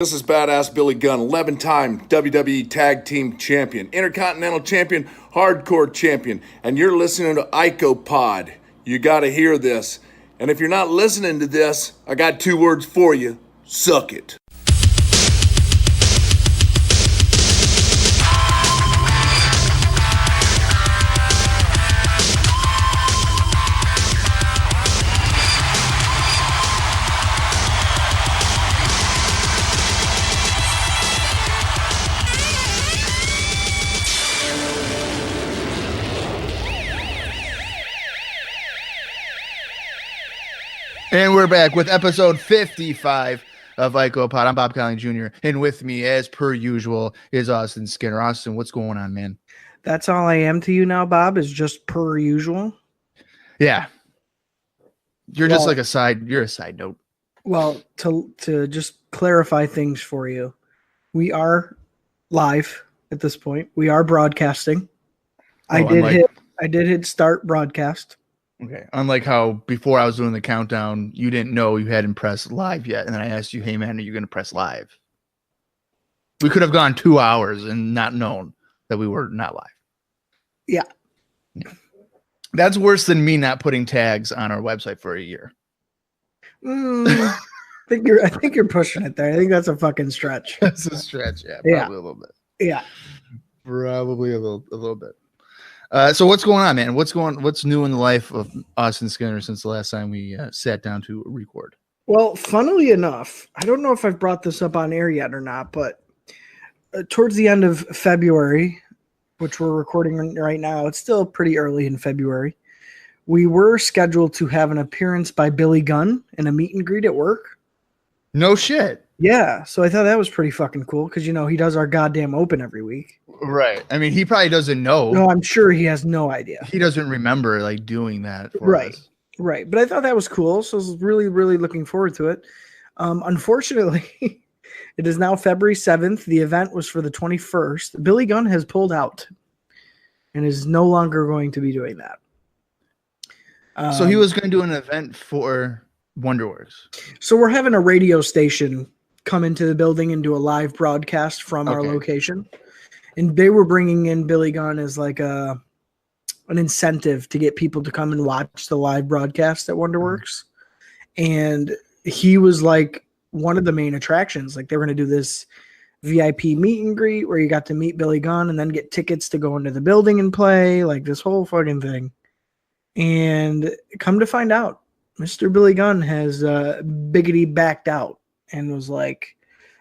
This is Badass Billy Gunn, 11-time WWE Tag Team Champion, Intercontinental Champion, Hardcore Champion, and you're listening to IcoPod. You gotta hear this. And if you're not listening to this, I got 2 words for you. Suck it. And we're back with episode 55 of IcoPod. I'm Bob Conley Jr. And with me, as per usual, is Austin Skinner. Austin, what's going on, man? That's all I am to you now, Bob, is just per usual. Yeah. You're just like a side note. Well, to just clarify things for you, we are live at this point. We are broadcasting. I did hit start broadcast. Okay. Unlike how before I was doing the countdown, you didn't know you hadn't pressed live yet. And then I asked you, hey, man, are you going to press live? We could have gone 2 hours and not known that we were not live. Yeah. That's worse than me not putting tags on our website for a year. I think you're pushing it there. I think that's a fucking stretch. That's a stretch. Yeah. Probably a little bit. Yeah. Probably a little bit. So what's going on, man? What's new in the life of Austin Skinner since the last time we sat down to record? Well, funnily enough, I don't know if I've brought this up on air yet or not, but towards the end of February, which we're recording right now, it's still pretty early in February, we were scheduled to have an appearance by Billy Gunn in a meet and greet at work. No shit. Yeah, so I thought that was pretty fucking cool because, he does our goddamn open every week. Right. I mean, he probably doesn't know. No, I'm sure he has no idea. He doesn't remember, doing that for right. us. Right. But I thought that was cool, so I was really, really looking forward to it. Unfortunately, it is now February 7th. The event was for the 21st. Billy Gunn has pulled out and is no longer going to be doing that. So he was going to do an event for Wonderworks. So we're having a radio station come into the building and do a live broadcast from our location. And they were bringing in Billy Gunn as like an incentive to get people to come and watch the live broadcast at Wonderworks. And he was like one of the main attractions. Like they were going to do this VIP meet and greet where you got to meet Billy Gunn and then get tickets to go into the building and play, like this whole fucking thing. And come to find out, Mr. Billy Gunn has biggity backed out and was like,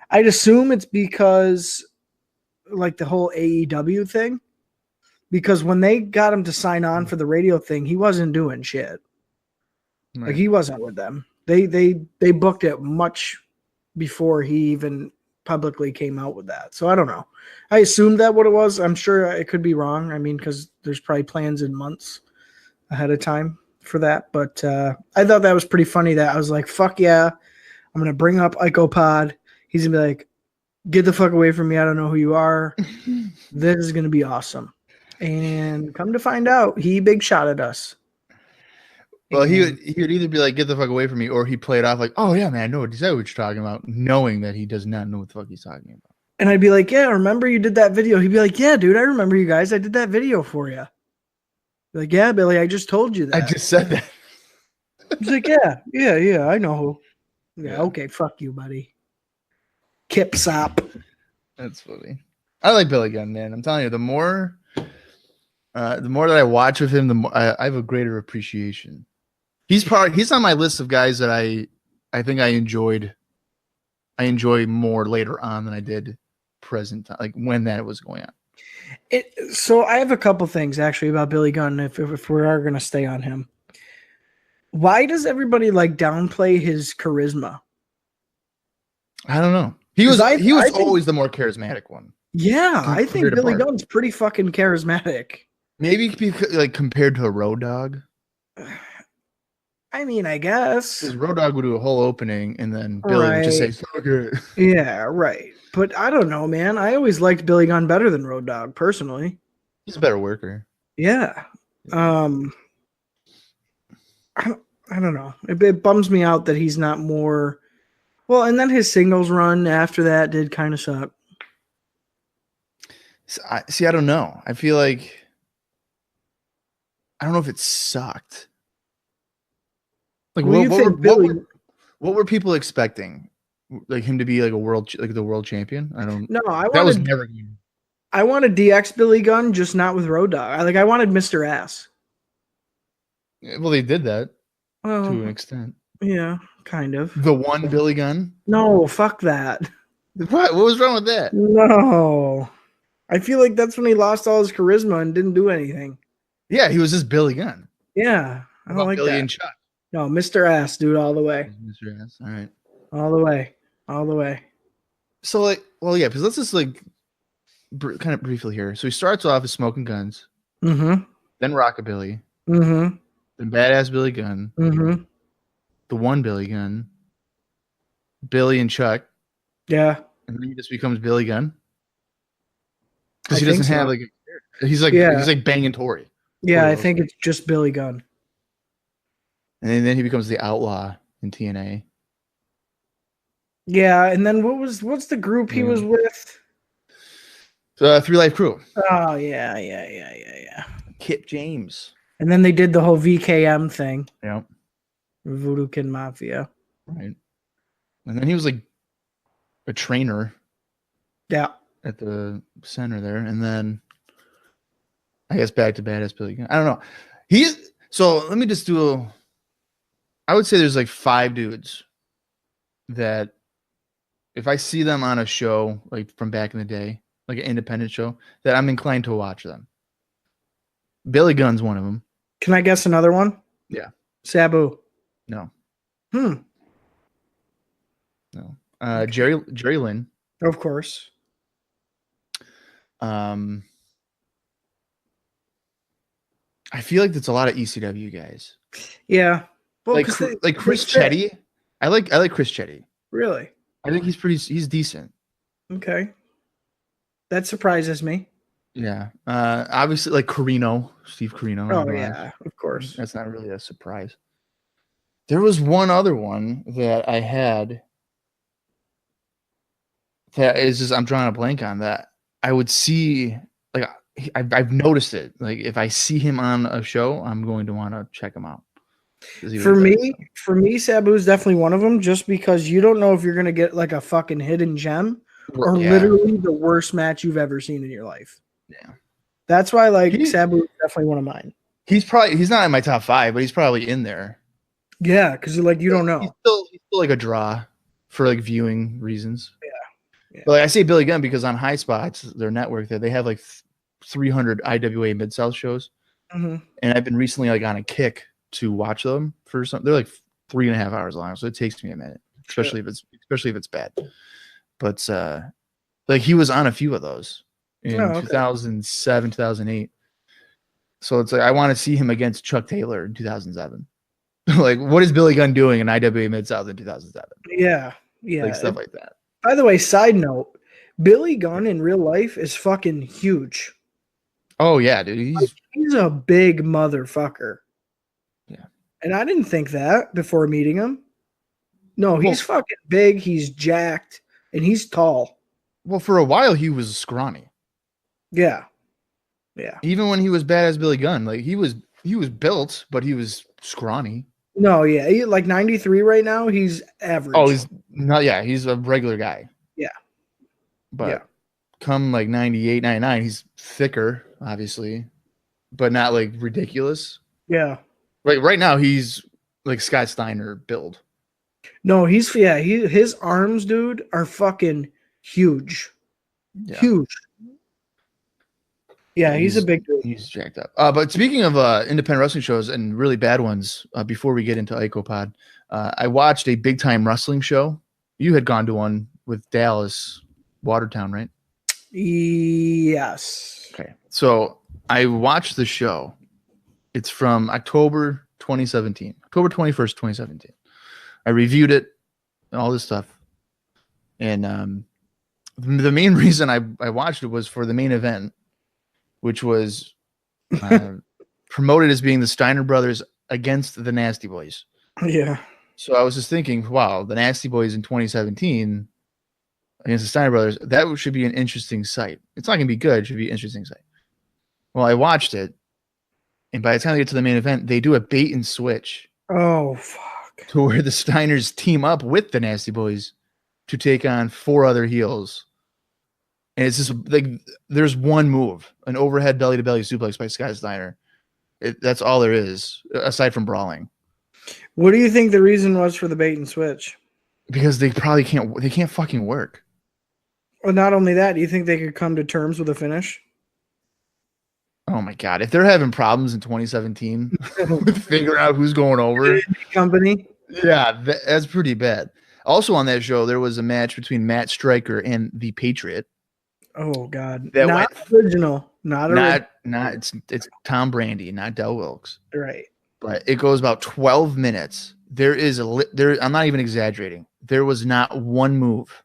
I'd assume it's because like the whole AEW thing, because when they got him to sign on for the radio thing, he wasn't doing shit. Right. Like he wasn't with them. They booked it much before he even publicly came out with that. So I don't know. I assumed that what it was. I'm sure it could be wrong. I mean, because there's probably plans in months ahead of time for that. But I thought that was pretty funny that I was like, fuck yeah, I'm going to bring up IcoPod. He's going to be like, get the fuck away from me. I don't know who you are. This is going to be awesome. And come to find out, he big shot at us. Well, he would either be like, get the fuck away from me, or he played off like, oh yeah, man, I know exactly what you're talking about, knowing that he does not know what the fuck he's talking about. And I'd be like, yeah, remember you did that video? He'd be like, yeah, dude, I remember you guys. I did that video for you. Like, yeah, Billy, I just told you that. I just said that. He's like, yeah, I know. Yeah, okay, fuck you, buddy. Kipsop. That's funny. I like Billy Gunn, man. I'm telling you, the more that I watch of him, the more I have a greater appreciation. He's on my list of guys that I think I enjoy more later on than I did present time, like when that was going on. So I have a couple things actually about Billy Gunn. If we are going to stay on him, why does everybody like downplay his charisma? I don't know. He was always the more charismatic one. Yeah, I think Billy Gunn's pretty fucking charismatic. Maybe because, like compared to a Road Dogg. I mean, I guess. Because Road Dogg would do a whole opening and then Billy would just say, "So good." Yeah, right. But I don't know, man. I always liked Billy Gunn better than Road Dogg, personally. He's a better worker. Yeah. I don't know. It bums me out that he's not more Well, and then his singles run after that did kind of suck. See, I don't know. I feel like I don't know if it sucked. Like, Well, you think Billy? What were people expecting? Like him to be like the world champion? I don't. No, That was never. I wanted DX Billy Gunn, just not with Road Dogg. I wanted Mr. Ass. Well, they did that to Well, an extent. yeah, kind of. The one Billy Gunn? No, fuck that. What was wrong with that? No. I feel like that's when he lost all his charisma and didn't do anything. Yeah, he was just Billy Gunn. Yeah, I don't like Billy that. and Chuck. No, Mr. Ass, dude, all the way. Mr. Ass. All right. All the way. All the way. So, like, well, yeah, because let's just, like, kind of briefly here. So he starts off as Smoking Guns, Mm-hmm. then Rockabilly, Mm-hmm. then Badass Billy Gunn, Mm-hmm. the one Billy Gunn, Billy and Chuck, Yeah. and then he just becomes Billy Gunn. I Because he think doesn't have, so. like, he's like banging Tori. Yeah, I think it's just Billy Gunn. And then he becomes the Outlaw in TNA. Yeah, and then what's the group he was with? So, Three Life Crew. Oh, yeah. Kip James. And then they did the whole VKM thing. Yeah. Voodoo Kid Mafia. Right. And then he was like a trainer. Yeah. At the center there. And then I guess back to Badass Billy Gunn. I don't know. So let me just do I would say there's like 5 dudes that if I see them on a show like from back in the day, like an independent show, that I'm inclined to watch them. Billy Gunn's one of them. Can I guess another one? Yeah. Sabu. No. No. Okay. Jerry Lynn. Of course. I feel like that's a lot of ECW guys. Yeah. Well, like Chris Chetty. I like Chris Chetty. Really? I think he's decent. Okay. That surprises me. Yeah. Obviously like Steve Corino. Oh yeah, of course. That's not really a surprise. There was one other one that I had that is just I'm drawing a blank on that. I would see like I've noticed it. Like if I see him on a show, I'm going to want to check him out. For me, Sabu is definitely one of them. Just because you don't know if you're gonna get like a fucking hidden gem or literally the worst match you've ever seen in your life. Yeah, that's why Sabu is definitely one of mine. He's not in my top 5, but he's probably in there. Yeah, because you don't know. He's still like a draw for like viewing reasons. Yeah. But like, I say Billy Gunn because on High Spots, their network there, they have like 300 IWA Mid-South shows, and I've been recently like on a kick to watch them for some. They're like 3.5 hours long, so it takes me a minute, especially if it's bad. But like he was on a few of those in 2007, 2008. So it's like I want to see him against Chuck Taylor in 2007. Like, what is Billy Gunn doing in IWA Mid-South in 2007? Yeah, like stuff like that. By the way, side note, Billy Gunn in real life is fucking huge. Oh yeah, dude, he's a big motherfucker. Yeah, and I didn't think that before meeting him. No, he's fucking big. He's jacked, and he's tall. Well, for a while he was scrawny. Yeah. Even when he was Badass Billy Gunn, like he was built, but he was scrawny. No, yeah, he, like 93 right now. He's average. Oh, he's not. Yeah, he's a regular guy. Yeah, but come like 98, 99, he's thicker, obviously, but not like ridiculous. Yeah. Right now he's like Scott Steiner build. No, his arms, dude, are fucking huge. Yeah. Huge. Yeah, he's a big dude. He's jacked up. But speaking of independent wrestling shows and really bad ones, before we get into IcoPod, I watched a big time wrestling show. You had gone to one with Dallas, Watertown, right? Yes. Okay. So I watched the show. It's from October 2017, October 21st, 2017. I reviewed it, all this stuff. And the main reason I watched it was for the main event, which was promoted as being the Steiner brothers against the Nasty Boys. Yeah. So I was just thinking, wow, the Nasty Boys in 2017 against the Steiner Brothers, that should be an interesting sight. It's not going to be good. It should be an interesting sight. Well, I watched it, and by the time they get to the main event, they do a bait and switch Oh, fuck. to where the Steiners team up with the Nasty Boys to take on 4 other heels. And it's just like there's one move, an overhead belly-to-belly suplex by Scott Steiner. That's all there is, aside from brawling. What do you think the reason was for the bait and switch? Because they probably can't. They can't fucking work. Well, not only that, do you think they could come to terms with a finish? Oh my god! If they're having problems in 2017 with figuring out who's going over, Company. yeah, that's pretty bad. Also on that show, there was a match between Matt Stryker and the Patriot. Oh god, That not original. Not it's Tom Brady, not Del Wilkes. right. But it goes about 12 minutes. There is I'm not even exaggerating. There was not one move.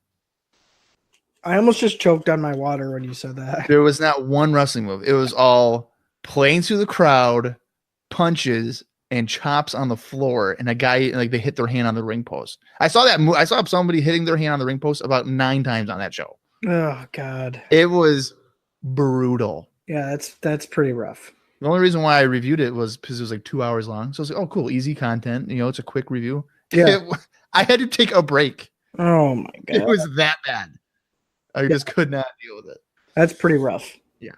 I almost just choked on my water when you said that. There was not one wrestling move. It was all playing through the crowd, punches, and chops on the floor. And a guy, like, they hit their hand on the ring post. I saw that move. I saw somebody hitting their hand on the ring post about 9 times on that show. Oh god. It was brutal. Yeah, that's pretty rough. The only reason why I reviewed it was because it was like 2 hours long. So I was like, oh, cool, easy content. You know, it's a quick review. Yeah. I had to take a break. Oh my god. It was that bad. I just could not deal with it. That's pretty rough. Yeah.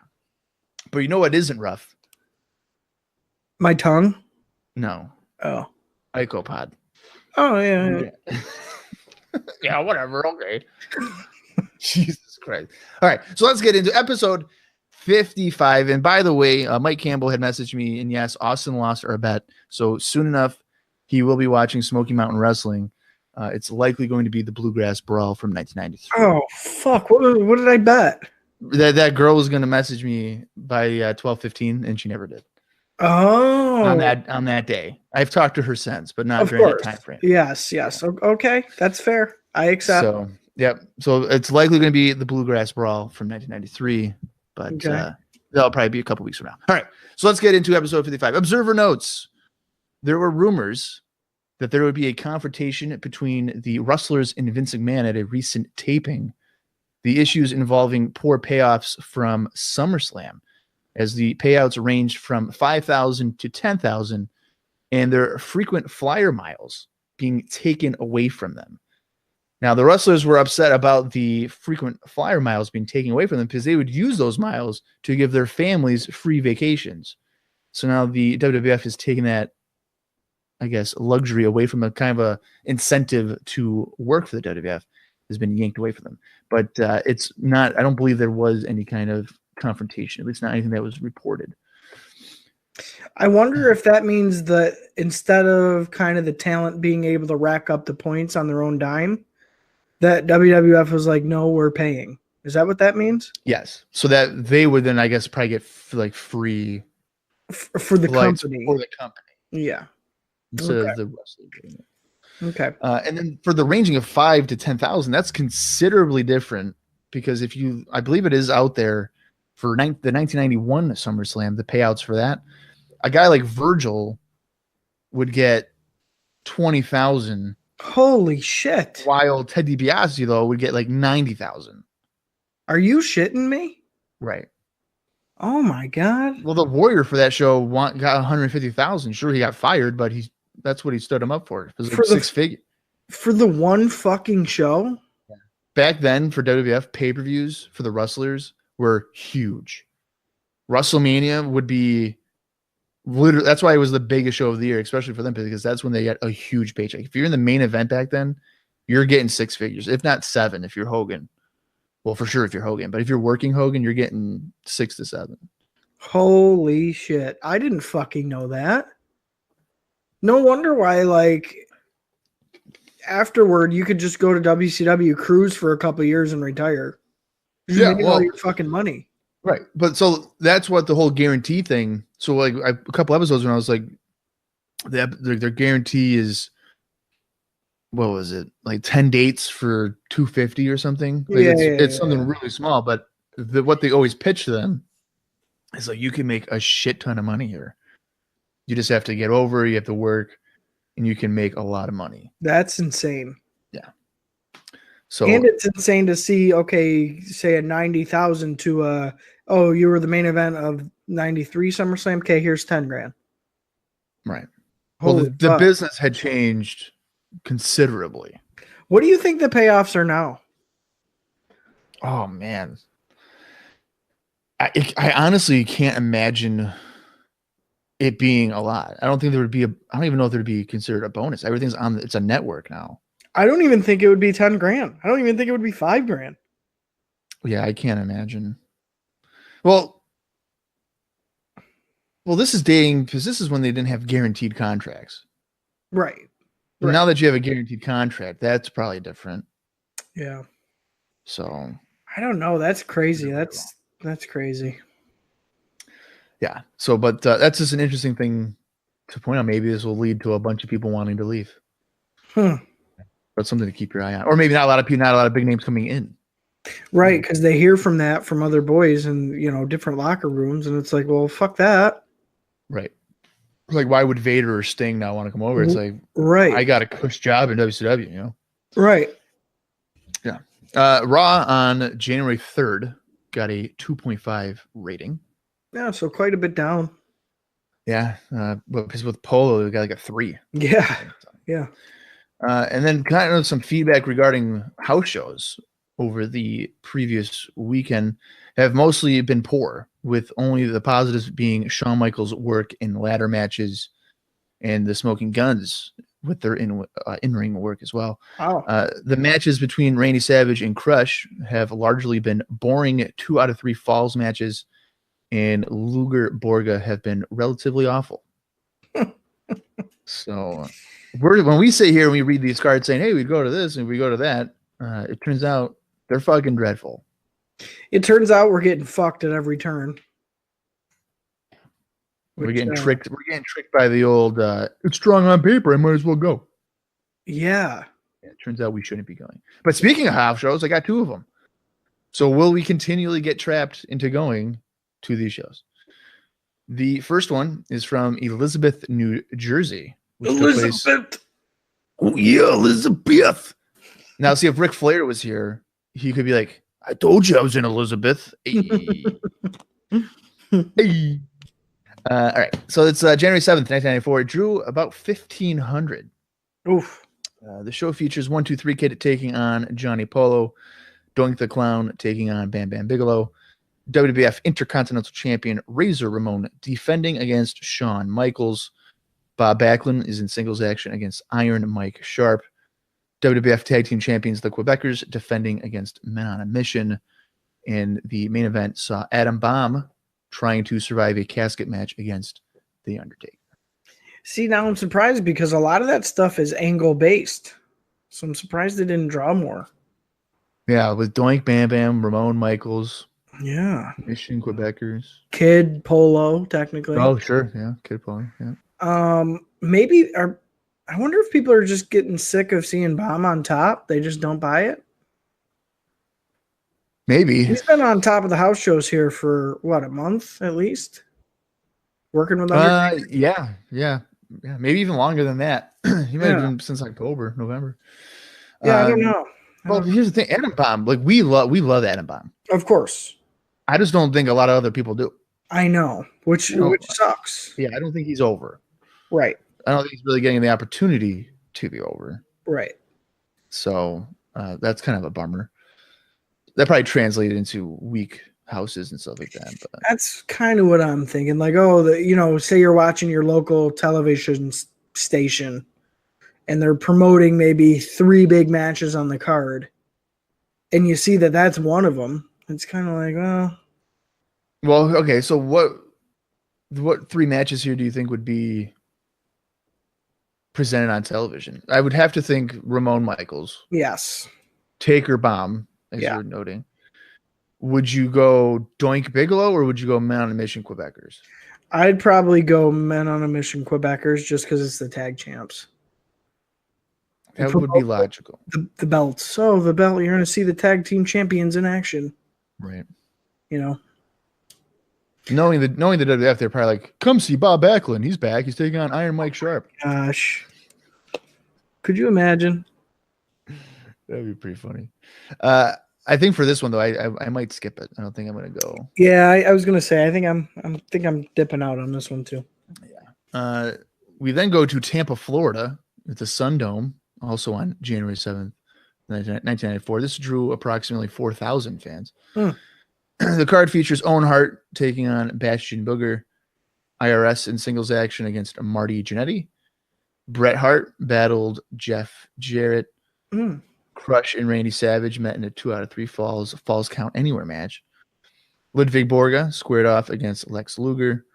But you know what isn't rough? My tongue? No. Oh. IcoPod. Oh yeah. Yeah, whatever. Okay. Jesus Christ. All right. So let's get into episode 55. And by the way, Mike Campbell had messaged me, and yes, Austin lost our bet. So soon enough, he will be watching Smoky Mountain Wrestling. It's likely going to be the Bluegrass Brawl from 1993. Oh fuck! What did I bet? That girl was going to message me by 12:15, and she never did. Oh, on that day, I've talked to her since, but not during that time frame. Yes. Okay, that's fair. I accept. So yep. So it's likely going to be the Bluegrass Brawl from 1993, but that'll probably be a couple weeks from now. All right. So let's get into episode 55. Observer notes. There were rumors that there would be a confrontation between the Rustlers and Vince McMahon at a recent taping. The issues involving poor payoffs from SummerSlam, as the payouts ranged from $5,000 to $10,000, and their frequent flyer miles being taken away from them. Now, the Rustlers were upset about the frequent flyer miles being taken away from them because they would use those miles to give their families free vacations. So now the WWF has taken that, I guess, luxury away from a kind of a incentive to work for the WWF, has been yanked away from them. But it's not, I don't believe there was any kind of confrontation, at least not anything that was reported. I wonder if that means that instead of kind of the talent being able to rack up the points on their own dime, that WWF was like, no, we're paying. Is that what that means? Yes. So that they would then, I guess, probably get like free for the company. For the company. Yeah. Instead of the wrestler doing it. Okay. And then for the ranging of 5 to 10,000, that's considerably different because if you, I believe it is out there for the 1991 SummerSlam, the payouts for that, a guy like Virgil would get 20,000. Holy shit! While Ted DiBiase though would get like 90,000. Are you shitting me? Right. Oh my god. Well, the Warrior for that show got 150,000. Sure, he got fired, but that's what he stood him up for. It was like 6 figures for the one fucking show. Yeah. Back then, for WWF, pay-per-views for the wrestlers were huge. WrestleMania would be literally, that's why it was the biggest show of the year, especially for them, because that's when they get a huge paycheck. If you're in the main event back then, you're getting 6 figures, if not 7 if you're Hogan. Well, for sure if you're Hogan, but if you're working Hogan, you're getting 6 to 7. Holy shit. I didn't fucking know that. No wonder why, like, afterward, you could just go to WCW, cruise for a couple of years and retire. You're making all your fucking money. Right. But so that's what the whole guarantee thing. So like a couple episodes when I was like, their guarantee is, what was it? Like 10 dates for $250 or something. Like it's something really small, but what they always pitch to them is like, you can make a shit ton of money here. You just have to get over, you have to work. and you can make a lot of money. That's insane. Yeah. So and it's insane to see, okay, say a 90,000 to oh, you were the main event of 93 SummerSlam. Okay, here's 10 grand. right. Well, Holy the fuck. business had changed considerably. What do you think the payoffs are now? Oh man, I honestly can't imagine it being a lot. I don't think there would be I don't even know if there'd be considered a bonus. Everything's on. It's a network now. I don't even think it would be 10 grand. I don't even think it would be 5 grand. Yeah, I can't imagine. Well, this is dating because this is when they didn't have guaranteed contracts. Right. But now that you have a guaranteed contract, that's probably different. Yeah. So I don't know. That's crazy. That's crazy. yeah. So, but that's just an interesting thing to point out. Maybe this will lead to a bunch of people wanting to leave. But something to keep your eye on, or maybe not a lot of big names coming in. Right, because they hear from that from other boys and different locker rooms, and it's like, well, fuck that. Right. Like, why would Vader or Sting not want to come over? It's like, right. I got a cush job in WCW, Right. Yeah. Raw on January 3rd got a 2.5 rating. Yeah, so quite a bit down. Yeah. Because with Polo, we got like a 3. Yeah. Yeah. And then kind of some feedback regarding house shows over the previous weekend have mostly been poor, with only the positives being Shawn Michaels' work in ladder matches and the Smoking Guns with their in-ring work as well. Oh. The matches between Randy Savage and Crush have largely been boring 2 out of 3 falls matches, and Luger Borga have been relatively awful. So when we sit here and we read these cards saying, hey, we go to this and we go to that, it turns out they're fucking dreadful. It turns out we're getting fucked at every turn. We're getting tricked. We're getting tricked by the old, it's strong on paper, I might as well go. Yeah. It turns out we shouldn't be going. But speaking of house shows, I got 2 of them. So will we continually get trapped into going to these shows? The first one is from Elizabeth, New Jersey. Elizabeth. Oh, yeah, Elizabeth. Now, see, if Ric Flair was here, he could be like, I told you I was in Elizabeth. Hey. Hey. All right. So it's January 7th, 1994. It drew about 1,500. Oof. The show features 1-2-3 Kid taking on Johnny Polo, Doink the Clown taking on Bam Bam Bigelow, WWF Intercontinental Champion Razor Ramon defending against Shawn Michaels. Bob Backlund is in singles action against Iron Mike Sharp. WWF Tag Team Champions, the Quebecers, defending against Men on a Mission. And the main event saw Adam Bomb trying to survive a casket match against The Undertaker. See, now I'm surprised because a lot of that stuff is angle-based. So I'm surprised they didn't draw more. Yeah, with Doink, Bam Bam, Ramon, Michaels. Yeah. Mission, Quebecers. Kid, Polo, technically. Oh, sure. Yeah, Kid Polo. Yeah. Maybe I wonder if people are just getting sick of seeing Bomb on top. They just don't buy it. Maybe. He's been on top of the house shows here for what, a month at least? Working with Undertaker? Yeah. Maybe even longer than that. He might have been since October, November. Yeah, I don't know. Well, here's the thing, Adam Bomb. Like we love Adam Bomb. Of course. I just don't think a lot of other people do. I know, which sucks. Yeah, I don't think he's over. Right. I don't think he's really getting the opportunity to be over. Right. So that's kind of a bummer. That probably translated into weak houses and stuff like that. But that's kind of what I'm thinking. Like, say you're watching your local television station and they're promoting maybe 3 big matches on the card, and you see that that's one of them. It's kind of like, well, okay. So what 3 matches here do you think would be presented on television? I would have to think Ramon Michaels. Yes. Taker Bomb, as you're noting. Would you go Doink Bigelow or would you go Men on a Mission Quebecers? I'd probably go Men on a Mission Quebecers just because it's the tag champs. That would be logical. The belts. So the belt, you're going to see the tag team champions in action. Right. Knowing the WWF, they're probably like, come see Bob Backlund. He's back. He's taking on Iron Mike Sharp. Gosh. Could you imagine? That'd be pretty funny. I think for this one though, I might skip it. I don't think I'm gonna go. Yeah, I was gonna say I think I'm dipping out on this one too. Yeah. We then go to Tampa, Florida, at the Sun Dome, also on January 7th, 1994. This drew approximately 4,000 fans. The card features Owen Hart taking on Bastion Booger, IRS in singles action against Marty Jannetty. Bret Hart battled Jeff Jarrett. Crush and Randy Savage met in a 2 out of 3 falls count anywhere match. Ludwig Borga squared off against Lex Luger.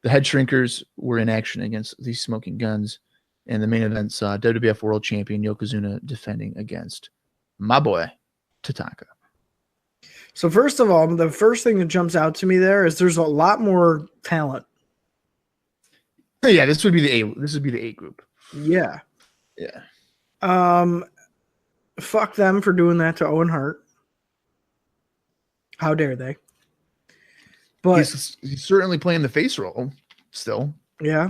The Head Shrinkers were in action against the Smoking Guns, and the main event saw WWF World Champion Yokozuna defending against my boy Tatanka. So first of all, the first thing that jumps out to me there is there's a lot more talent. Yeah, this would be the A group. Yeah. Yeah. Fuck them for doing that to Owen Hart. How dare they? But he's certainly playing the face role still. Yeah.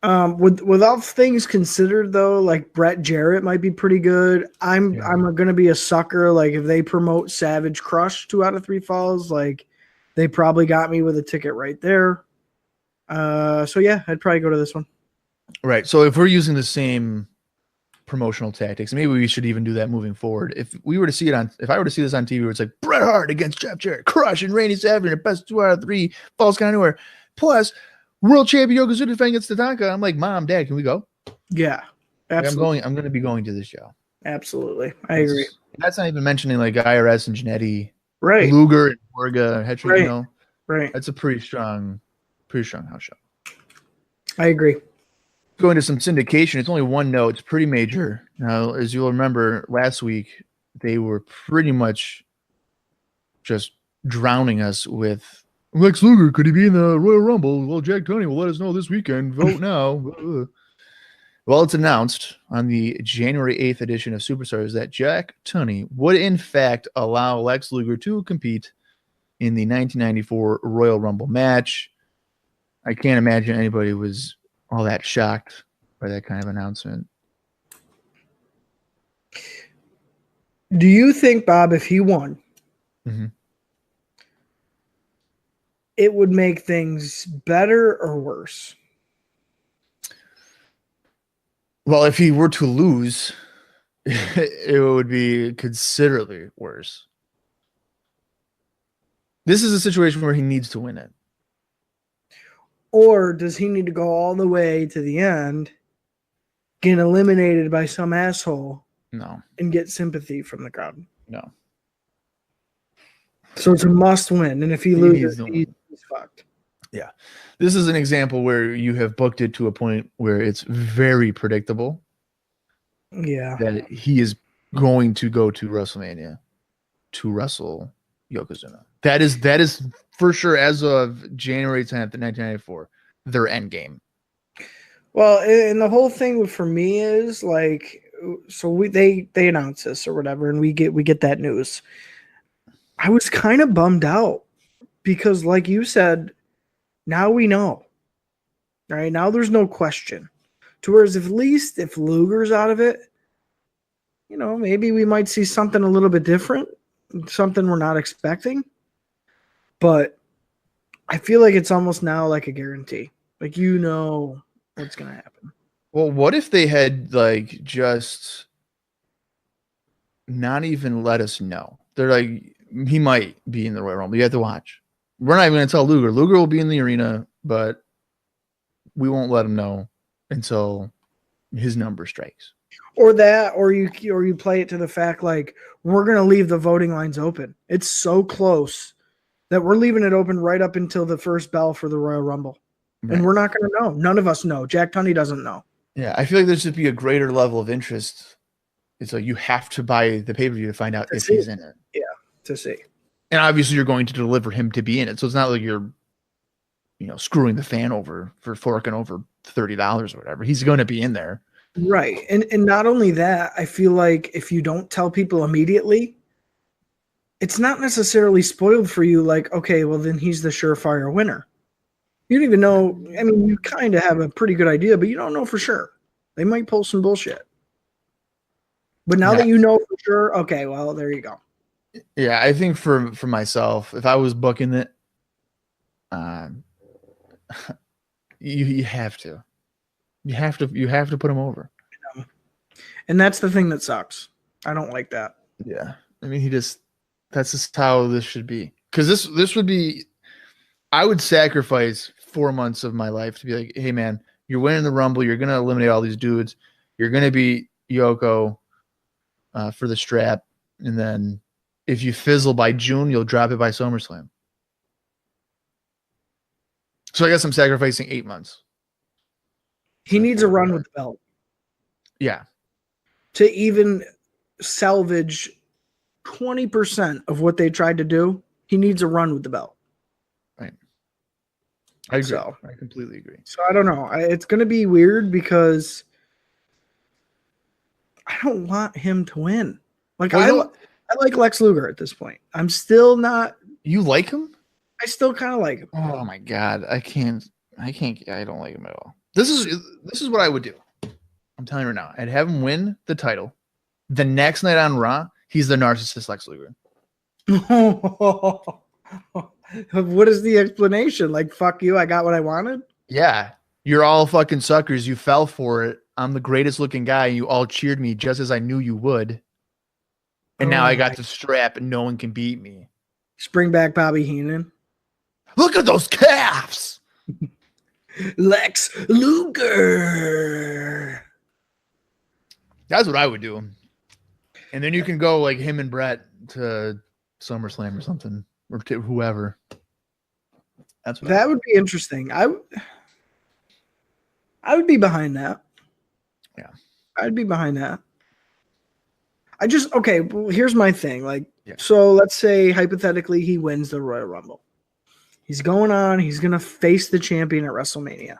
With all things considered, though, like Bret Jarrett might be pretty good. I'm gonna be a sucker. Like if they promote Savage Crush 2 out of 3 falls, like they probably got me with a ticket right there. So yeah, I'd probably go to this one. Right. So if we're using the same promotional tactics, maybe we should even do that moving forward. If I were to see this on TV where it's like Bret Hart against Jeff Jarrett, Crush and Randy Savage, the best 2 out of 3 falls count anywhere, plus World Champion Yokozuna defending against Tatanka, I'm like, Mom, Dad, can we go? Yeah, absolutely. I'm going to be going to this show. Absolutely, I agree. That's not even mentioning like IRS and Jannetty, right? Luger and Borga, Head Shrinkers, right. Right. That's a pretty strong house show. I agree. Going to some syndication, it's only one note. It's pretty major. Now, as you'll remember, last week they were pretty much just drowning us with Lex Luger. Could he be in the Royal Rumble? Well, Jack Tunney will let us know this weekend. Vote now. Well, it's announced on the January 8th edition of Superstars that Jack Tunney would, in fact, allow Lex Luger to compete in the 1994 Royal Rumble match. I can't imagine anybody was all that shocked by that kind of announcement. Do you think, Bob, if he won, it would make things better or worse? Well, if he were to lose, it would be considerably worse. This is a situation where he needs to win it. Or does he need to go all the way to the end, get eliminated by some asshole? No. And get sympathy from the crowd? No. So it's a must win. And if he loses, he's fucked. Yeah. This is an example where you have booked it to a point where it's very predictable. Yeah. That he is going to go to WrestleMania to wrestle Yokozuna. That is for sure, as of January 10th, 1994, their end game. Well, and the whole thing for me is like, so they announce this or whatever, and we get that news. I was kind of bummed out because, like you said, now we know. Right now, there's no question. To whereas at least if Luger's out of it, you know, maybe we might see something a little bit different, something we're not expecting. But I feel like it's almost now like a guarantee. Like, you know what's going to happen. Well, what if they had like just not even let us know? They're like, he might be in the Royal Rumble. You have to watch. We're not even going to tell Luger. Luger will be in the arena, but we won't let him know until his number strikes. Or that, or you play it to the fact like we're going to leave the voting lines open. It's so close that we're leaving it open right up until the first bell for the Royal Rumble. Right. And we're not going to know. None of us know. Jack Tunney doesn't know. Yeah, I feel like there should be a greater level of interest. It's like you have to buy the pay-per-view to find out if he's in it. Yeah, to see. And obviously you're going to deliver him to be in it. So it's not like you're, screwing the fan over for forking over $30 or whatever. He's going to be in there. Right. And not only that, I feel like if you don't tell people immediately, it's not necessarily spoiled for you. Like, okay, well then he's the surefire winner. You don't even know. I mean, you kind of have a pretty good idea, but you don't know for sure. They might pull some bullshit. But now that you know for sure, okay, well, there you go. Yeah, I think for myself, if I was booking it, you have to put him over. And that's the thing that sucks. I don't like that. Yeah, I mean, that's just how this should be. Because this would be, I would sacrifice 4 months of my life to be like, hey man, you're winning the Rumble, you're gonna eliminate all these dudes, you're gonna beat Yoko for the strap, and then if you fizzle by June, you'll drop it by SummerSlam. So I guess I'm sacrificing 8 months. He needs a run with the belt. Yeah. To even salvage 20% of what they tried to do, he needs a run with the belt. Right. I agree. So, I completely agree. So I don't know. It's going to be weird because I don't want him to win. Like, I like Lex Luger at this point. I'm still not. You like him? I still kind of like him. Oh my God. I don't like him at all. This is what I would do. I'm telling you right now. I'd have him win the title. The next night on Raw, he's the narcissist Lex Luger. What is the explanation? Like, fuck you, I got what I wanted? Yeah. You're all fucking suckers. You fell for it. I'm the greatest looking guy. You all cheered me just as I knew you would. And now I got the strap and no one can beat me. Bring back Bobby Heenan. Look at those calves. Lex Luger. That's what I would do. And then you can go like him and Brett to SummerSlam or something, or to whoever. That would be interesting. I would be behind that. Yeah. I'd be behind that. Well, here's my thing. Like, So let's say hypothetically he wins the Royal Rumble. He's going on. He's going to face the champion at WrestleMania.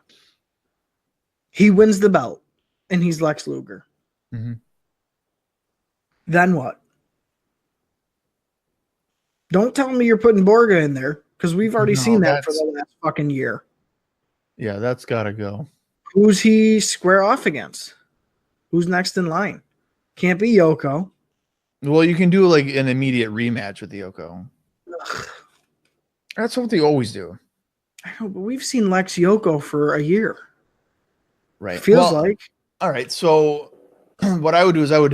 He wins the belt, and he's Lex Luger. Mm-hmm. Then what? Don't tell me you're putting Borga in there, because we've already seen that for the last fucking year. Yeah, that's got to go. Who's he square off against? Who's next in line? Can't be Yoko. Well, you can do like an immediate rematch with Yoko. Ugh. That's what they always do. I know, but we've seen Lex Yoko for a year. Right. Feels like. All right. So what I would do is I'd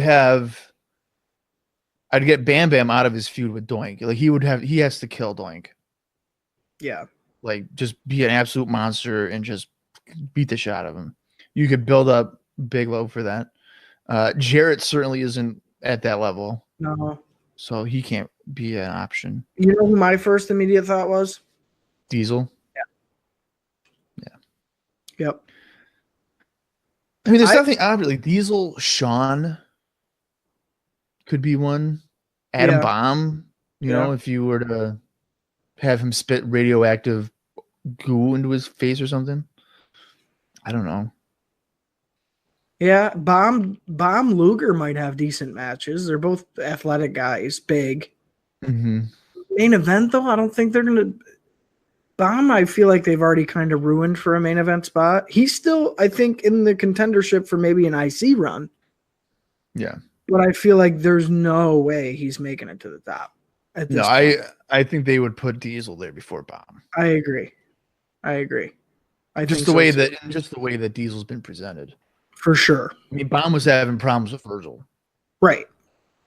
get Bam Bam out of his feud with Doink. Like he has to kill Doink. Yeah. Like just be an absolute monster and just beat the shit out of him. You could build up Bigelow for that. Jarrett certainly isn't at that level. No. So he can't be an option. You know who my first immediate thought was? Diesel. Yeah. Yep. I mean, there's nothing obviously. Diesel, Sean could be one. Adam Bomb, you know, if you were to have him spit radioactive goo into his face or something. I don't know. Yeah, Bomb Luger might have decent matches. They're both athletic guys, big. Mm-hmm. Main event, though, I don't think they're going to... Bomb, I feel like they've already kind of ruined for a main event spot. He's still, I think, in the contendership for maybe an IC run. Yeah. But I feel like there's no way he's making it to the top. At this point. I think they would put Diesel there before Bomb. I agree. Just the way that Diesel's been presented. For sure. I mean, Bomb was having problems with Virgil. Right.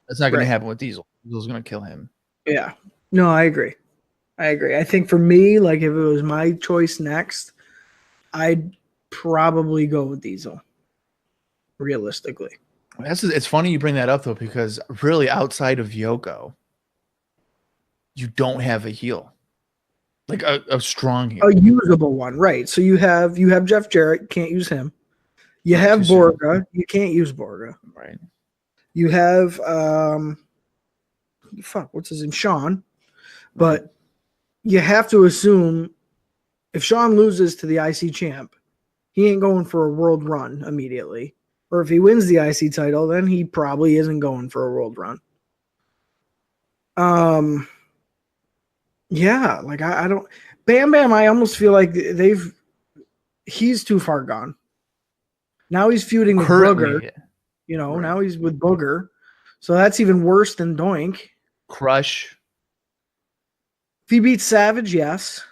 That's not going to happen with Diesel. Diesel's going to kill him. Yeah. No, I agree. I think for me, like if it was my choice next, I'd probably go with Diesel. Realistically. It's funny you bring that up though, because really outside of Yoko, you don't have a heel. Like a strong heel. A usable one, right. So you have Jeff Jarrett, can't use him. You have Borga, you can't use Borga. Right. You have what's his name? Sean. But you have to assume if Sean loses to the IC champ, he ain't going for a world run immediately. Or if he wins the IC title, then he probably isn't going for a world run. Yeah, like I don't Bam Bam, I almost feel like he's too far gone. Now he's feuding with Currently, Booger. You know, now he's with Booger. So that's even worse than Doink. Crush. If he beats Savage, yes.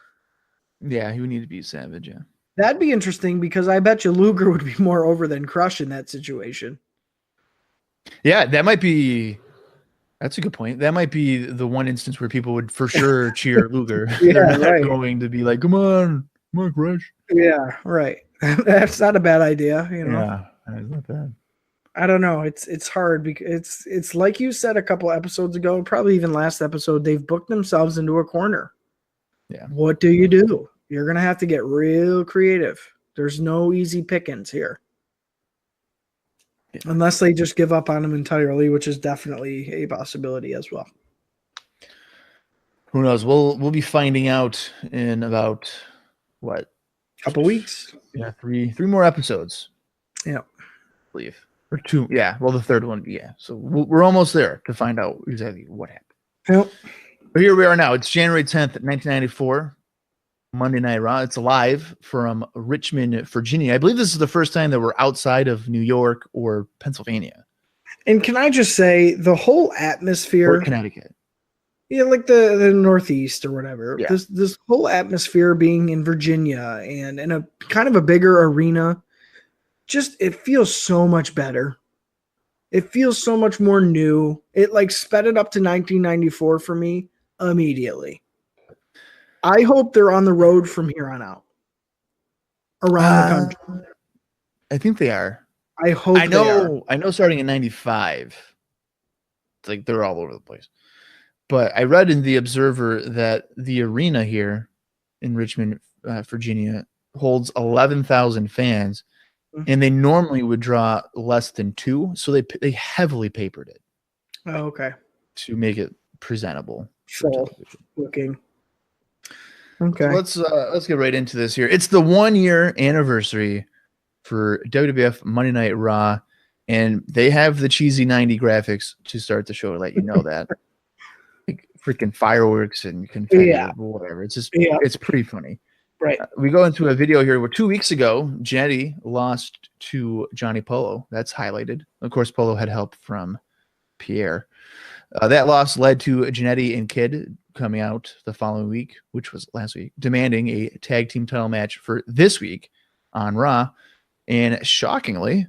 Yeah, he would need to beat Savage, yeah. That'd be interesting because I bet you Luger would be more over than Crush in that situation. Yeah, that might be. That's a good point. That might be the one instance where people would for sure cheer Luger. They're not going to be like, come on, Crush. Yeah, right. That's not a bad idea, you know. Yeah, that's not bad. I don't know. It's hard because it's like you said a couple episodes ago, probably even last episode, they've booked themselves into a corner. Yeah. What do? You're gonna have to get real creative. There's no easy pickings here. Yeah. Unless they just give up on him entirely, which is definitely a possibility as well. Who knows? We'll be finding out in about what? Couple weeks. Yeah, three more episodes. Yeah. I believe. Or 2. Yeah. Well, the third one. Yeah. So we're almost there to find out exactly what happened. Yep. But here we are now. It's January 10th, 1994. Monday Night Raw. It's live from Richmond, Virginia. I believe this is the first time that we're outside of New York or Pennsylvania. And can I just say the whole atmosphere, or Connecticut. Yeah, like the Northeast or whatever. Yeah. This whole atmosphere being in Virginia and in a kind of a bigger arena, just it feels so much better. It feels so much more new. It like sped it up to 1994 for me immediately. I hope they're on the road from here on out. Around the country. I think they are. I hope they are. I know starting in 95. It's like they're all over the place. But I read in the Observer that the arena here in Richmond, Virginia holds 11,000 fans, and they normally would draw less than 2, so they heavily papered it. Oh, okay. To make it presentable. Full looking. Okay. So let's get right into this here. It's the 1-year anniversary for WWF Monday Night Raw, and they have the cheesy 90 graphics to start the show to let you know that. Like freaking fireworks and confetti or whatever. It's just it's pretty funny. Right. We go into a video here where 2 weeks ago, Jannetty lost to Johnny Polo. That's highlighted. Of course, Polo had help from Pierre. That loss led to Jannetty and Kid coming out the following week, which was last week, demanding a tag team title match for this week on Raw. And shockingly,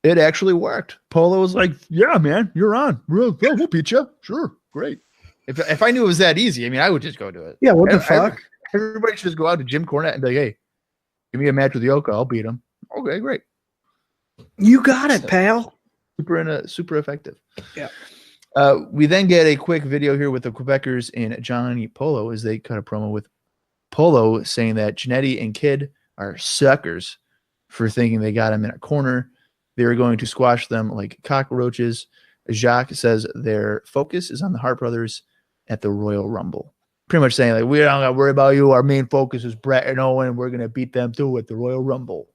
it actually worked. Polo was like, yeah, man, you're on. We'll beat you. Sure. Great. If I knew it was that easy, I mean, I would just go do it. Yeah, what the fuck? Everybody should just go out to Jim Cornette and be like, hey, give me a match with Yoko. I'll beat him. Okay, great. You got it, pal. Super effective. Yeah. We then get a quick video here with the Quebecers and Johnny Polo as they cut a promo with Polo saying that Jannetty and Kid are suckers for thinking they got him in a corner. They were going to squash them like cockroaches. Jacques says their focus is on the Hart brothers at the Royal Rumble. Pretty much saying, like, we don't got to worry about you. Our main focus is Brett and Owen. We're going to beat them too at the Royal Rumble.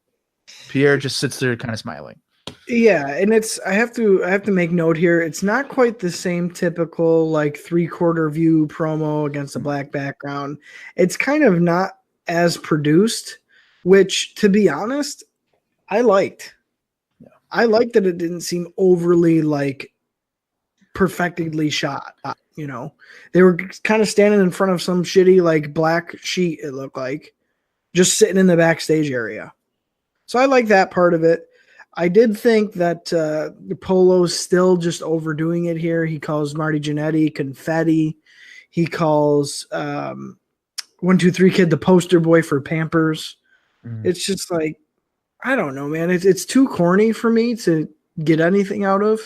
Pierre just sits there kind of smiling. Yeah, and I have to make note here. It's not quite the same typical like 3/4 view promo against a black background. It's kind of not as produced, which to be honest, I liked. Yeah. I liked that it didn't seem overly like perfectly shot. You know, they were kind of standing in front of some shitty like black sheet. It looked like just sitting in the backstage area. So I like that part of it. I did think that Polo's still just overdoing it here. He calls Marty Jannetty confetti. He calls 1-2-3 Kid the poster boy for Pampers. Mm-hmm. It's just like, I don't know, man. It's too corny for me to get anything out of.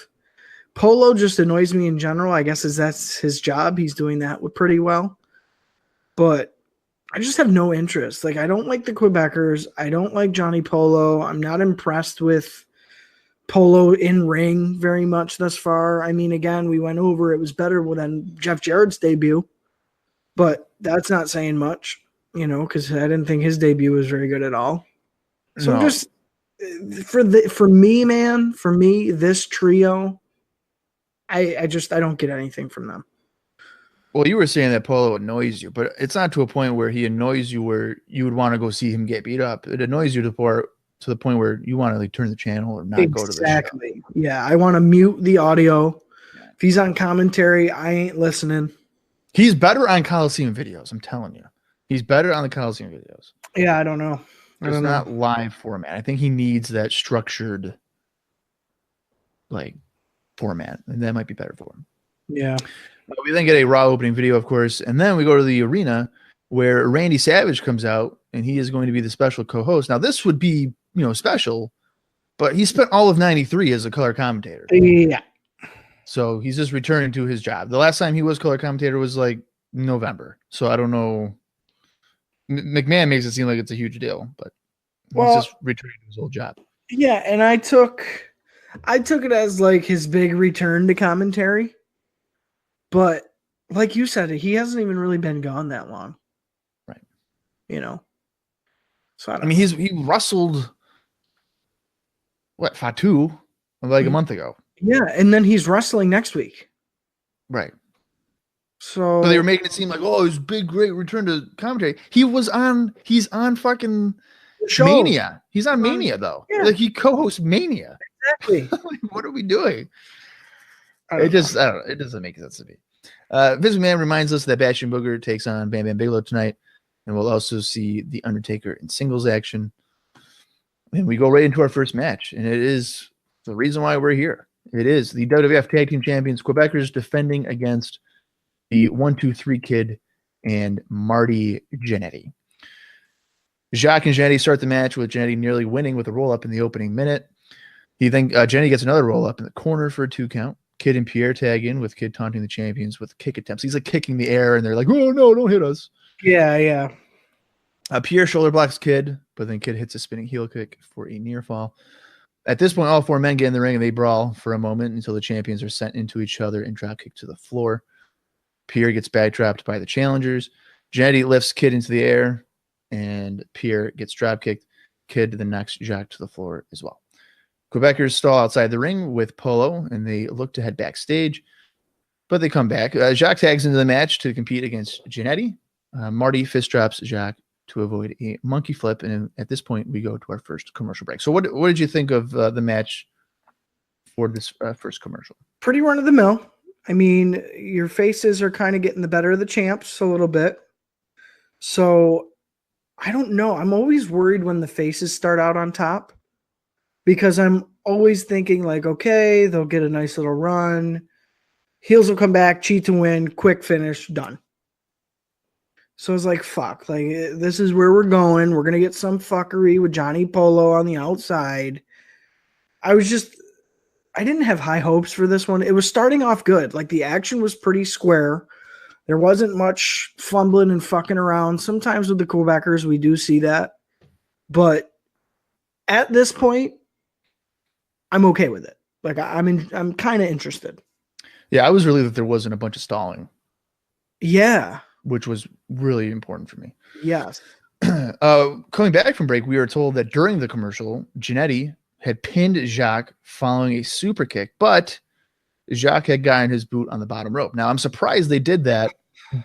Polo just annoys me in general. I guess that's his job. He's doing that pretty well. But I just have no interest. Like, I don't like the Quebecers. I don't like Johnny Polo. I'm not impressed with Polo in ring very much thus far. I mean, again, we went over. It was better than Jeff Jarrett's debut, but that's not saying much, you know, because I didn't think his debut was very good at all. So no. I'm just for me, this trio, I don't get anything from them. Well, you were saying that Polo annoys you, but it's not to a point where he annoys you where you would want to go see him get beat up. It annoys you to to the point where you want to like turn the channel or not go to the show. Exactly. Yeah, I want to mute the audio. If he's on commentary, I ain't listening. He's better on Coliseum videos. I'm telling you, he's better on the Coliseum videos. Yeah, I don't know. It's not live format. I think he needs that structured, like, format, and that might be better for him. Yeah. We then get a Raw opening video, of course, and then we go to the arena where Randy Savage comes out, and he is going to be the special co-host. Now, this would be, special, but he spent all of 93 as a color commentator. Yeah. So he's just returning to his job. The last time he was color commentator was like November. So I don't know. McMahon makes it seem like it's a huge deal, but he's just returning to his old job. Yeah, and I took it as like his big return to commentary. But like you said, he hasn't even really been gone that long. Right. So I mean, he wrestled Fatu like a month ago. Yeah, and then he's wrestling next week. Right. So but they were making it seem like, oh, his big great return to commentary. He's on fucking Mania. He's on Mania though. Yeah. Like he co-hosts Mania. Exactly. Like, what are we doing? It doesn't make sense to me. Vince McMahon reminds us that Bastion Booger takes on Bam Bam Bigelow tonight, and we'll also see The Undertaker in singles action. And we go right into our first match, and it is the reason why we're here. It is the WWF Tag Team Champions, Quebecers, defending against the 1-2-3 Kid and Marty Jannetty. Jacques and Jannetty start the match with Jannetty nearly winning with a roll-up in the opening minute. He then Jannetty gets another roll-up in the corner for a 2 count. Kid and Pierre tag in with Kid taunting the champions with kick attempts. He's like kicking the air, and they're like, oh, no, don't hit us. Yeah. Pierre shoulder blocks Kid, but then Kid hits a spinning heel kick for a near fall. At this point, all 4 men get in the ring, and they brawl for a moment until the champions are sent into each other and drop kicked to the floor. Pierre gets backdropped by the challengers. Jannetty lifts Kid into the air, and Pierre gets drop kicked. Kid then knocks Jacques to the floor as well. Quebecers stall outside the ring with Polo, and they look to head backstage, but they come back. Jacques tags into the match to compete against Jannetty. Marty fist drops Jacques to avoid a monkey flip, and at this point, we go to our first commercial break. So what did you think of the match for this first commercial? Pretty run-of-the-mill. I mean, your faces are kind of getting the better of the champs a little bit. So, I don't know. I'm always worried when the faces start out on top because I'm always thinking like, okay, they'll get a nice little run. Heels will come back, cheat to win, quick finish, done. So I was like, fuck, like this is where we're going. We're going to get some fuckery with Johnny Polo on the outside. I didn't have high hopes for this one. It was starting off good. Like the action was pretty square. There wasn't much fumbling and fucking around. Sometimes with the Quebecers, we do see that. But at this point, I'm okay with it. Like I'm kind of interested. Yeah, I was relieved that there wasn't a bunch of stalling. Yeah. Which was really important for me. Yes. Coming back from break, we were told that during the commercial, Jannetty had pinned Jacques following a super kick, but Jacques had gotten his boot on the bottom rope. Now, I'm surprised they did that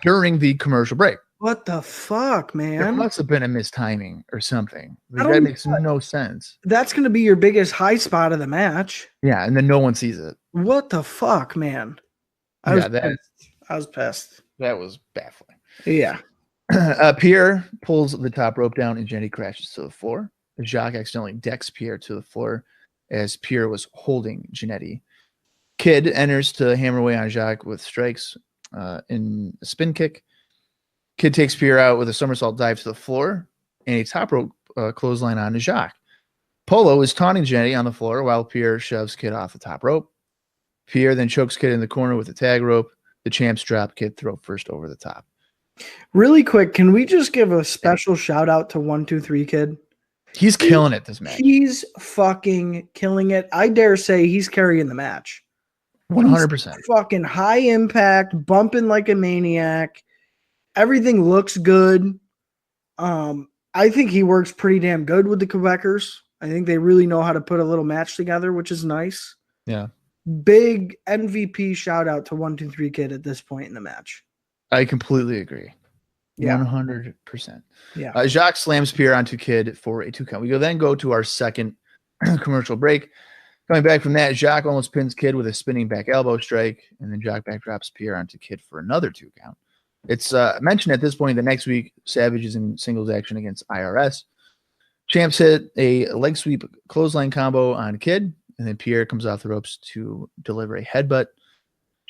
during the commercial break. What the fuck, man? There must have been a mistiming or something. That makes no sense. That's going to be your biggest high spot of the match. Yeah, and then no one sees it. What the fuck, man? I was pissed. That was baffling. Yeah. Pierre pulls the top rope down and Jannetty crashes to the floor. Jacques accidentally decks Pierre to the floor as Pierre was holding Jannetty. Kid enters to hammer away on Jacques with strikes in a spin kick. Kid takes Pierre out with a somersault dive to the floor and a top rope clothesline on Jacques. Polo is taunting Jannetty on the floor while Pierre shoves Kid off the top rope. Pierre then chokes Kid in the corner with a tag rope. The champs drop Kid throw first over the top. Really quick, can we just give a special shout out to 1-2-3 Kid? He's killing it this match. He's fucking killing it. I dare say he's carrying the match. 100%. Fucking high impact, bumping like a maniac. Everything looks good. I think he works pretty damn good with the Quebecers. I think they really know how to put a little match together, which is nice. Yeah. Big MVP shout out to 1-2-3 Kid at this point in the match. I completely agree. Yeah. 100%. Yeah. Jacques slams Pierre onto Kid for a 2 count. We then go to our second commercial break. Coming back from that, Jacques almost pins Kid with a spinning back elbow strike, and then Jacques backdrops Pierre onto Kid for another 2 count. It's mentioned at this point that next week, Savage is in singles action against IRS. Champs hit a leg sweep clothesline combo on Kid, and then Pierre comes off the ropes to deliver a headbutt.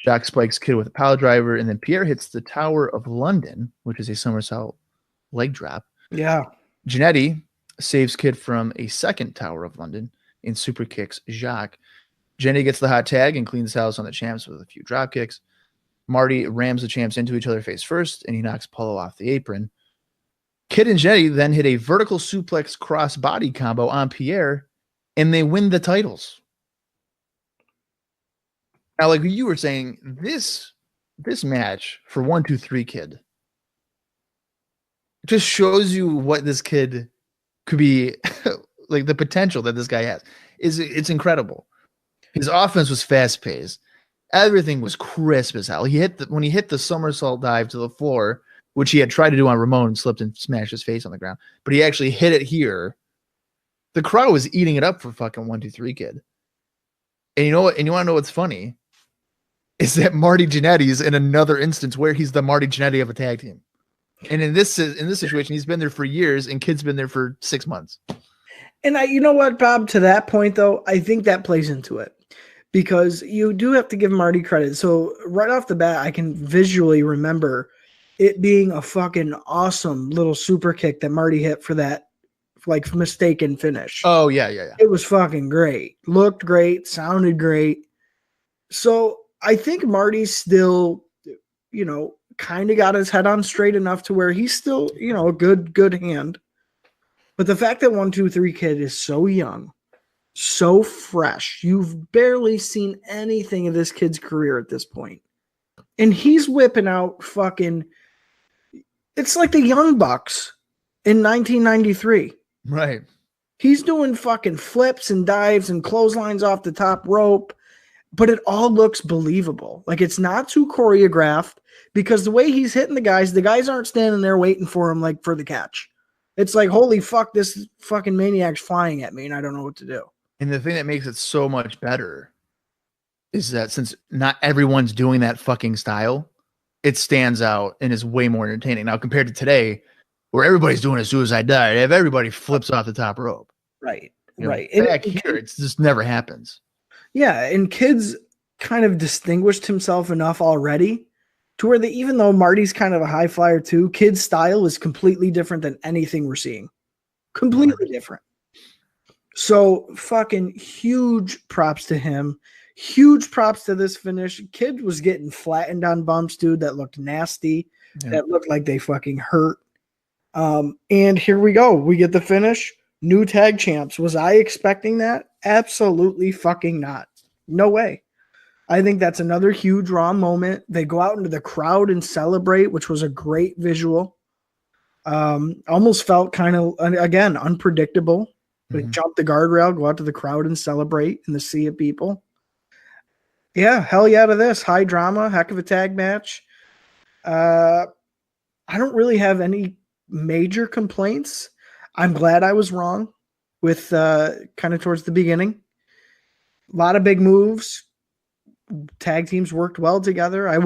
Jacques spikes Kid with a pile driver, and then Pierre hits the Tower of London, which is a somersault leg drop. Yeah. Jannetty saves Kid from a second Tower of London and super kicks Jacques. Jannetty gets the hot tag and cleans house on the champs with a few drop kicks. Marty rams the champs into each other face first, and he knocks Polo off the apron. Kid and Jannetty then hit a vertical suplex cross body combo on Pierre, and they win the titles. Now, like you were saying, this match for 1, 2, 3 Kid just shows you what this kid could be, like the potential that this guy has. It's incredible. His offense was fast paced. Everything was crisp as hell. When he hit the somersault dive to the floor, which he had tried to do on Ramon and slipped and smashed his face on the ground, but he actually hit it here. The crowd was eating it up for fucking 1, 2, 3 Kid. And you know what? And you want to know what's funny? Is that Marty Jannetty's in another instance where he's the Marty Jannetty of a tag team. And in this situation, he's been there for years, and Kid's been there for 6 months. And you know what, Bob? To that point, though, I think that plays into it because you do have to give Marty credit. So right off the bat, I can visually remember it being a fucking awesome little super kick that Marty hit for that like mistaken finish. Oh yeah. It was fucking great. Looked great. Sounded great. So I think Marty's still, kind of got his head on straight enough to where he's still, a good hand. But the fact that 1, 2, 3 Kid is so young, so fresh, you've barely seen anything of this kid's career at this point. And he's whipping out fucking, it's like the Young Bucks in 1993. Right. He's doing fucking flips and dives and clotheslines off the top rope, but it all looks believable. Like it's not too choreographed because the way he's hitting the guys aren't standing there waiting for him like for the catch. It's like, holy fuck, this fucking maniac's flying at me and I don't know what to do. And the thing that makes it so much better is that since not everyone's doing that fucking style, it stands out and is way more entertaining. Now, compared to today, where everybody's doing a suicide dive, if everybody flips off the top rope. Right, right. Back here, it just never happens. Yeah, and Kid's kind of distinguished himself enough already to where even though Marty's kind of a high flyer too, Kid's style is completely different than anything we're seeing. Completely different. So fucking huge props to him. Huge props to this finish. Kid was getting flattened on bumps, dude, that looked nasty. Yeah. That looked like they fucking hurt. And here we go. We get the finish. New tag champs. Was I expecting that? Absolutely fucking not. No way. I think that's another huge Raw moment. They go out into the crowd and celebrate, which was a great visual. Almost felt kind of, again, unpredictable. They jump the guardrail, go out to the crowd and celebrate in the sea of people. Yeah, hell yeah to this. High drama, heck of a tag match. I don't really have any major complaints. I'm glad I was wrong with kind of towards the beginning. A lot of big moves. Tag teams worked well together. I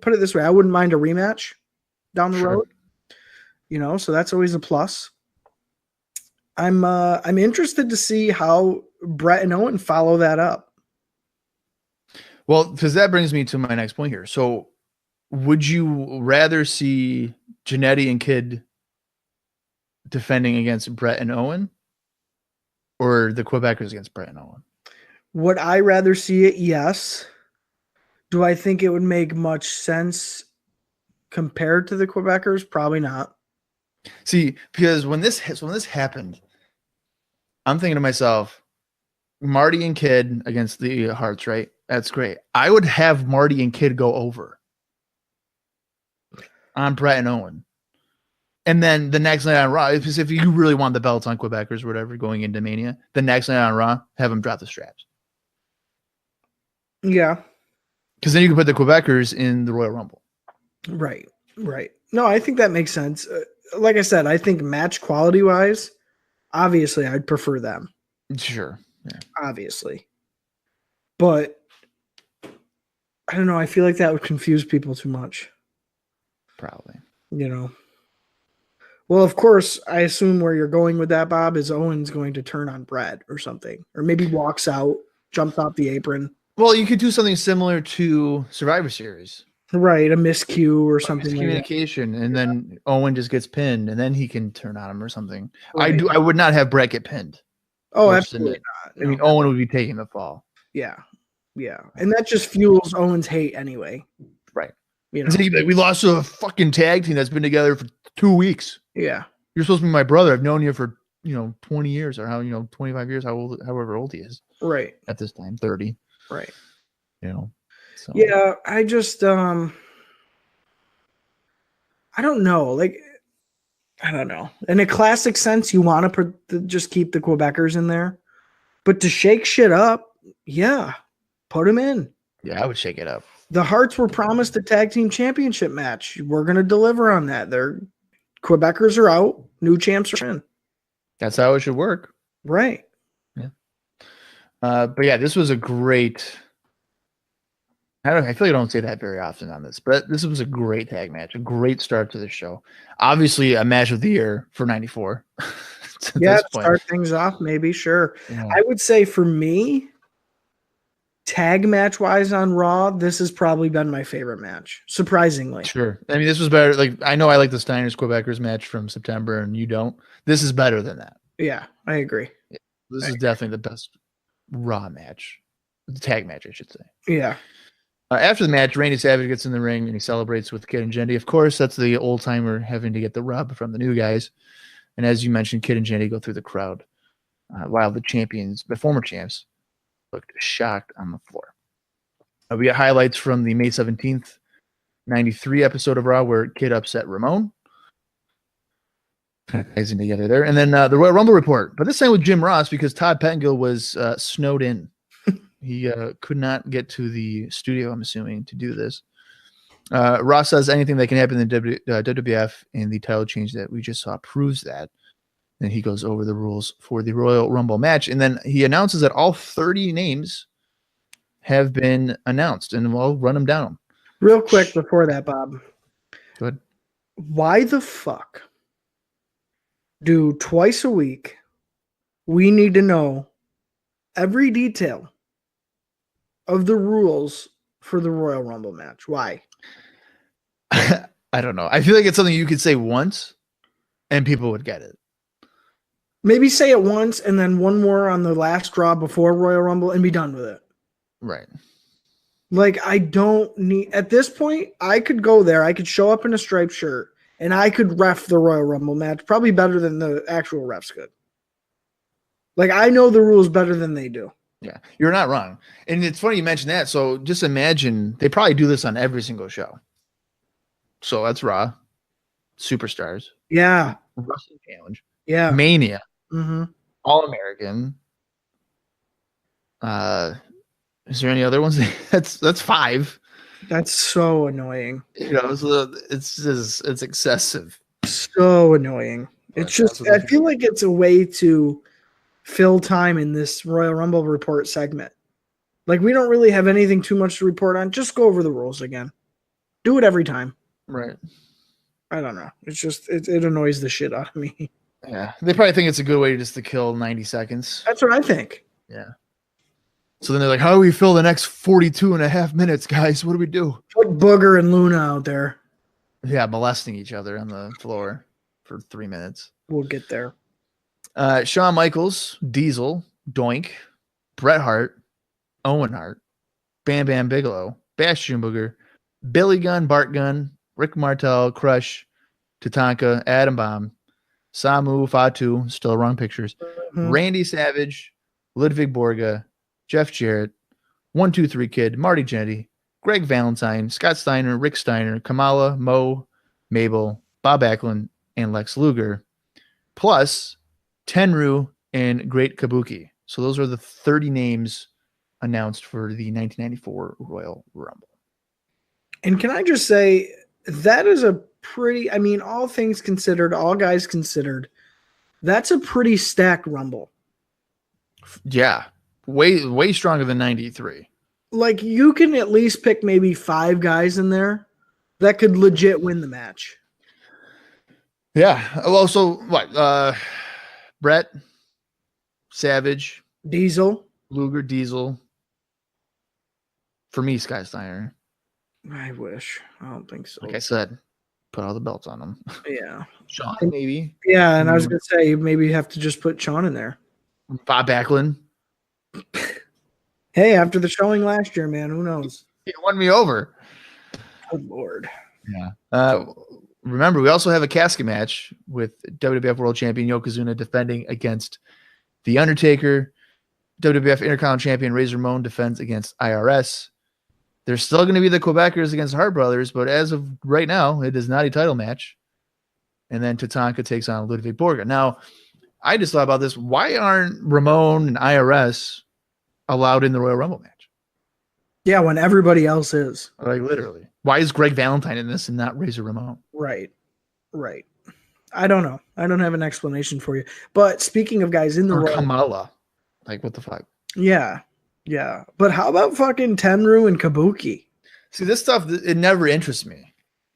put it this way, I wouldn't mind a rematch down the road. So that's always a plus. I'm interested to see how Brett and Owen follow that up. Well, because that brings me to my next point here. So would you rather see Jannetty and Kid defending against Brett and Owen or the Quebecers against Brett and Owen? Would I rather see it? Yes. Do I think it would make much sense compared to the Quebecers? Probably not. See, because when this happened, I'm thinking to myself, Marty and Kid against the Hearts, right? That's great. I would have Marty and Kid go over on Brett and Owen. And then the next night on Raw, if you really want the belts on Quebecers or whatever going into Mania, the next night on Raw, have them drop the straps. Yeah. Because then you can put the Quebecers in the Royal Rumble. Right. Right. No, I think that makes sense. Like I said, I think match quality wise, obviously, I'd prefer them. Sure. Yeah. Obviously. But I don't know. I feel like that would confuse people too much. Probably. Well, of course, I assume where you're going with that, Bob, is Owen's going to turn on Brett or something. Or maybe walks out, jumps off the apron. Well, you could do something similar to Survivor Series. Right, a miscue or something like that. Miscommunication, and then Owen just gets pinned, and then he can turn on him or something. Right. I would not have Brett get pinned. Oh, absolutely not. I mean, Owen would be taking the fall. Yeah. Yeah. And that just fuels Owen's hate anyway. Right. You know? We lost to a fucking tag team that's been together for 2 weeks. Yeah. You're supposed to be my brother. I've known you for 20 years or 25 years, however old he is. Right. At this time, 30. Right. So. Yeah, I just I don't know. Like, I don't know. In a classic sense, you want to just keep the Quebecers in there, but to shake shit up, yeah, put them in. Yeah, I would shake it up. The Hearts were promised a tag team championship match. We're gonna deliver on that. Their Quebecers are out. New champs are in. That's how it should work. Right. Yeah. But yeah, this was a great. I feel like I don't say that very often on this, but this was a great tag match, a great start to the show. Obviously, a match of the year for '94. Yeah, start things off, maybe, sure. Yeah. I would say for me, tag match wise on Raw, this has probably been my favorite match, surprisingly. Sure. I mean, this was better. Like, I know I like the Steiners Quebecers match from September, and you don't. This is better than that. Yeah, I agree. Yeah. This is definitely the best Raw match, the tag match, I should say. Yeah. After the match, Randy Savage gets in the ring and he celebrates with Kid and Jannetty. Of course, that's the old timer having to get the rub from the new guys. And as you mentioned, Kid and Jannetty go through the crowd while the former champs, looked shocked on the floor. We got highlights from the May 17th, 93 episode of Raw where Kid upset Ramon. Amazing together there. And then the Royal Rumble report, but this time with Jim Ross because Todd Pettengill was snowed in. He could not get to the studio, I'm assuming, to do this. Ross says anything that can happen in the WWF, and the title change that we just saw proves that. And he goes over the rules for the Royal Rumble match. And then he announces that all 30 names have been announced, and we'll run them down. Real quick before that, Bob. Go ahead. Why the fuck do twice a week we need to know every detail of the rules for the Royal Rumble match? Why? I don't know. I feel like it's something you could say once and people would get it. Maybe say it once and then one more on the last draw before Royal Rumble and be done with it. Right. Like, I don't need, at this point, I could go there. I could show up in a striped shirt and I could ref the Royal Rumble match probably better than the actual refs could. Like, I know the rules better than they do. Yeah, you're not wrong. And it's funny you mentioned that. So just imagine they probably do this on every single show. So that's Raw, Superstars. Yeah. Wrestling Challenge. Yeah. Mania. Mm-hmm. All American. Is there any other ones? That's 5. That's so annoying. It's excessive. So annoying. It's just, I feel like it's a way to fill time in this Royal Rumble report segment. Like, we don't really have anything too much to report on. Just go over the rules again. Do it every time. Right. I don't know. It's just, it annoys the shit out of me. Yeah. They probably think it's a good way just to kill 90 seconds. That's what I think. Yeah. So then they're like, how do we fill the next 42 and a half minutes, guys? What do we do? Put Booger and Luna out there. Yeah, molesting each other on the floor for 3 minutes. We'll get there. Shawn Michaels, Diesel, Doink, Bret Hart, Owen Hart, Bam Bam Bigelow, Bastion Booger, Billy Gunn, Bart Gunn, Rick Martel, Crush, Tatanka, Adam Bomb, Samu, Fatu, still wrong pictures, Randy Savage, Ludwig Borga, Jeff Jarrett, 1-2-3 Kid, Marty Jannetty, Greg Valentine, Scott Steiner, Rick Steiner, Kamala, Mo, Mabel, Bob Backlund, and Lex Luger, plus Tenryu and Great Kabuki. So those are the 30 names announced for the 1994 Royal Rumble. And can I just say, that is a pretty, I mean, all things considered, all guys considered, that's a pretty stacked Rumble. Yeah. Way stronger than 93. Like, you can at least pick maybe 5 guys in there that could legit win the match. Yeah. Well, so what? Brett, Savage, Diesel. Luger, Diesel. For me, Sky Steiner. I wish. I don't think so. Like I said, put all the belts on them. Yeah. Sean, maybe. Yeah, and I was going to say, maybe you have to just put Sean in there. Bob Backlund. Hey, after the showing last year, man, who knows? He won me over. Good Lord. Yeah. Remember, we also have a casket match with WWF World Champion Yokozuna defending against The Undertaker. WWF Intercontinental Champion Razor Ramon defends against IRS. There's still going to be the Quebecers against Hart Brothers, but as of right now, it is not a title match. And then Tatanka takes on Ludwig Borga. Now, I just thought about this. Why aren't Ramon and IRS allowed in the Royal Rumble match? Yeah, when everybody else is. Like, literally. Why is Greg Valentine in this and not Razor Ramon? Right. I don't know. I don't have an explanation for you. But speaking of guys in the Or Royal, Kamala. Like, what the fuck? yeah. But how about fucking Tenru and Kabuki? See, this stuff, it never interests me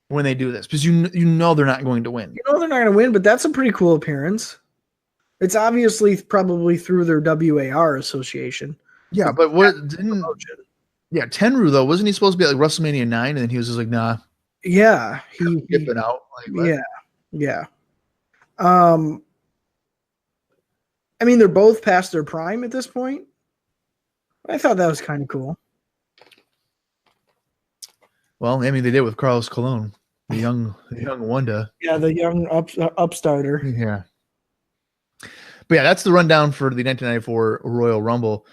when they do this because you know they're not going to win. You know they're not going to win, but that's a pretty cool appearance. It's obviously probably through their WAR association. Yeah, but what didn't? Yeah, Tenru though, wasn't he supposed to be at like WrestleMania 9, and then he was just like, nah. Yeah, Skipping out. Like, yeah. I mean, they're both past their prime at this point. I thought that was kind of cool. Well, I mean, they did with Carlos Colon, the young Wanda. Yeah, the young upstarter. Yeah. But yeah, that's the rundown for the 1994 Royal Rumble.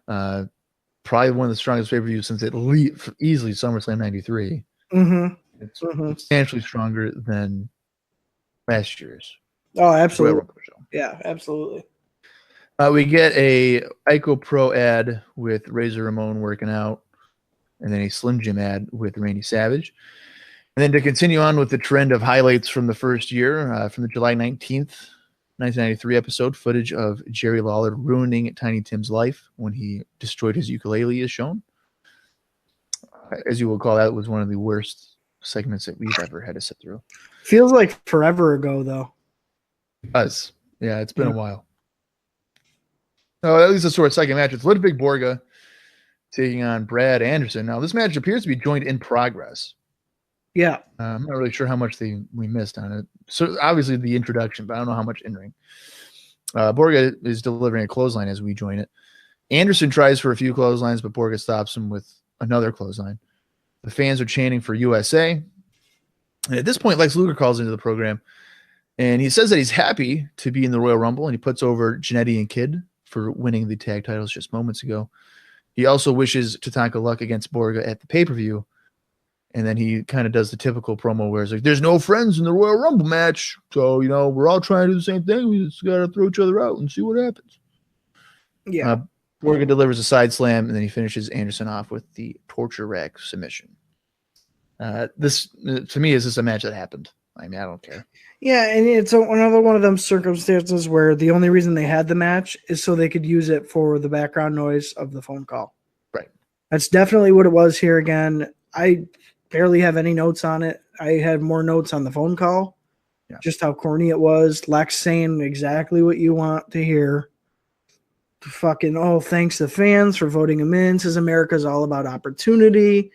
Probably one of the strongest pay-per-views since easily SummerSlam 93. Mm-hmm. It's substantially stronger than last year's Oh, absolutely. Royal Rumble show. Yeah, absolutely. We get a Ico Pro ad with Razor Ramon working out, and then a Slim Jim ad with Randy Savage. And then to continue on with the trend of highlights from the first year, from the July 19th, 1993 episode, footage of Jerry Lawler ruining Tiny Tim's life when he destroyed his ukulele is shown. As you will recall, that was one of the worst segments that we've ever had to sit through. Feels like forever ago, though. It does. Yeah, it's been a while. So at least a sort of second match. It's Ludwig Borga taking on Brad Anderson. Now, this match appears to be joined in progress. Yeah. I'm not really sure how much we missed on it. So obviously the introduction, but I don't know how much in ring. Borga is delivering a clothesline as we join it. Anderson tries for a few clotheslines, but Borga stops him with another clothesline. The fans are chanting for USA. And at this point, Lex Luger calls into the program, and he says that he's happy to be in the Royal Rumble, and he puts over Jannetty and Kid for winning the tag titles just moments ago. He also wishes Tatanka luck against Borga at the pay-per-view. And then he kind of does the typical promo where it's like, there's no friends in the Royal Rumble match. So, we're all trying to do the same thing. We just got to throw each other out and see what happens. Yeah. Borga delivers a side slam, and then he finishes Anderson off with the torture rack submission. This, to me, is just a match that happened. I mean, I don't care. Yeah, and it's another one of them circumstances where the only reason they had the match is so they could use it for the background noise of the phone call. Right. That's definitely what it was here again. I barely have any notes on it. I had more notes on the phone call. Yeah. Just how corny it was. Lex saying exactly what you want to hear. Fucking, thanks to fans for voting him in. Says America's all about opportunity.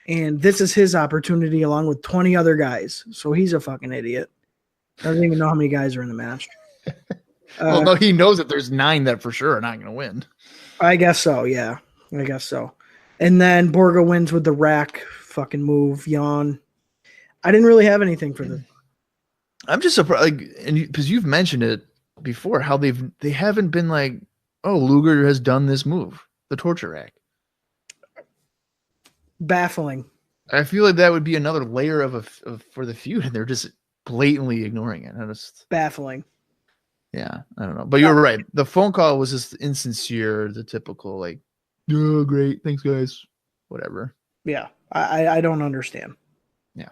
And this is his opportunity along with 20 other guys. So he's a fucking idiot. Doesn't even know how many guys are in the match. Well, no, he knows that there's 9 that for sure are not going to win. I guess so, yeah. I guess so. And then Borga wins with the rack fucking move, yawn. I didn't really have anything for this. I'm just surprised, because you've mentioned it before, how they haven't been like, oh, Luger has done this move, the torture rack. Baffling. I feel like that would be another layer of for the feud, and they're just blatantly ignoring it. Baffling. Yeah, I don't know. But you're right. The phone call was just insincere, the typical like, oh, great, thanks guys, whatever. Yeah, I don't understand. Yeah.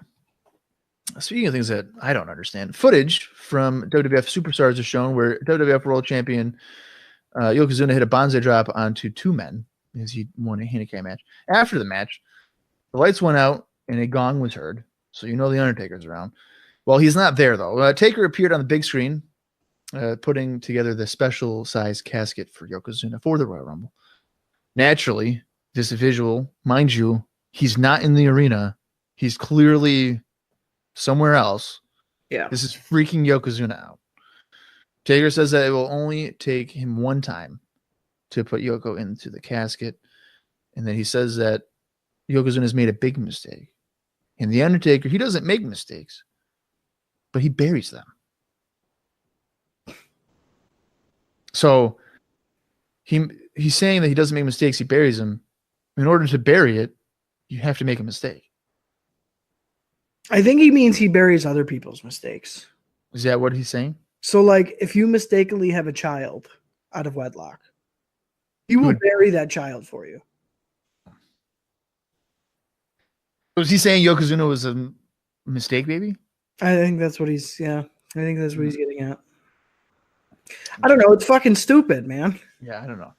speaking of things that I don't understand, footage from WWF Superstars is shown where WWF World Champion Yokozuna hit a Banzai drop onto two men as he won a handicap match. After the match, the lights went out and a gong was heard. So you know the Undertaker's around. Well, he's not there, though. Taker appeared on the big screen, putting together the special size casket for Yokozuna for the Royal Rumble. Naturally, this visual, mind you, he's not in the arena. He's clearly somewhere else. Yeah. This is freaking Yokozuna out. Taker says that it will only take him one time to put Yoko into the casket. And then he says that Yokozuna has made a big mistake. And the Undertaker, he doesn't make mistakes, but he buries them. So he's saying that he doesn't make mistakes, he buries them. In order to bury it, you have to make a mistake. I think he means he buries other people's mistakes. Is that what he's saying? So, like, if you mistakenly have a child out of wedlock, he will bury that child for you. Was he saying Yokozuna was a mistake, baby? I think that's what he's, I think that's what he's getting at. I don't know. It's fucking stupid, man. Yeah, I don't know.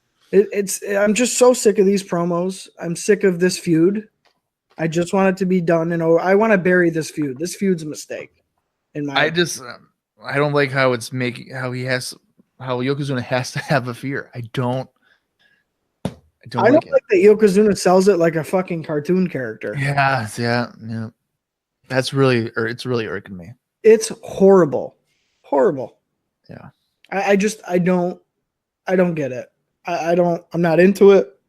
I'm just so sick of these promos. I'm sick of this feud. I just want it to be done, and I want to bury this feud. This feud's a mistake. I don't like how it's making how Yokozuna has to have a fear. I don't like that Yokozuna sells it like a fucking cartoon character. Yeah. It's really irking me. It's horrible. Yeah. I don't get it. I'm not into it.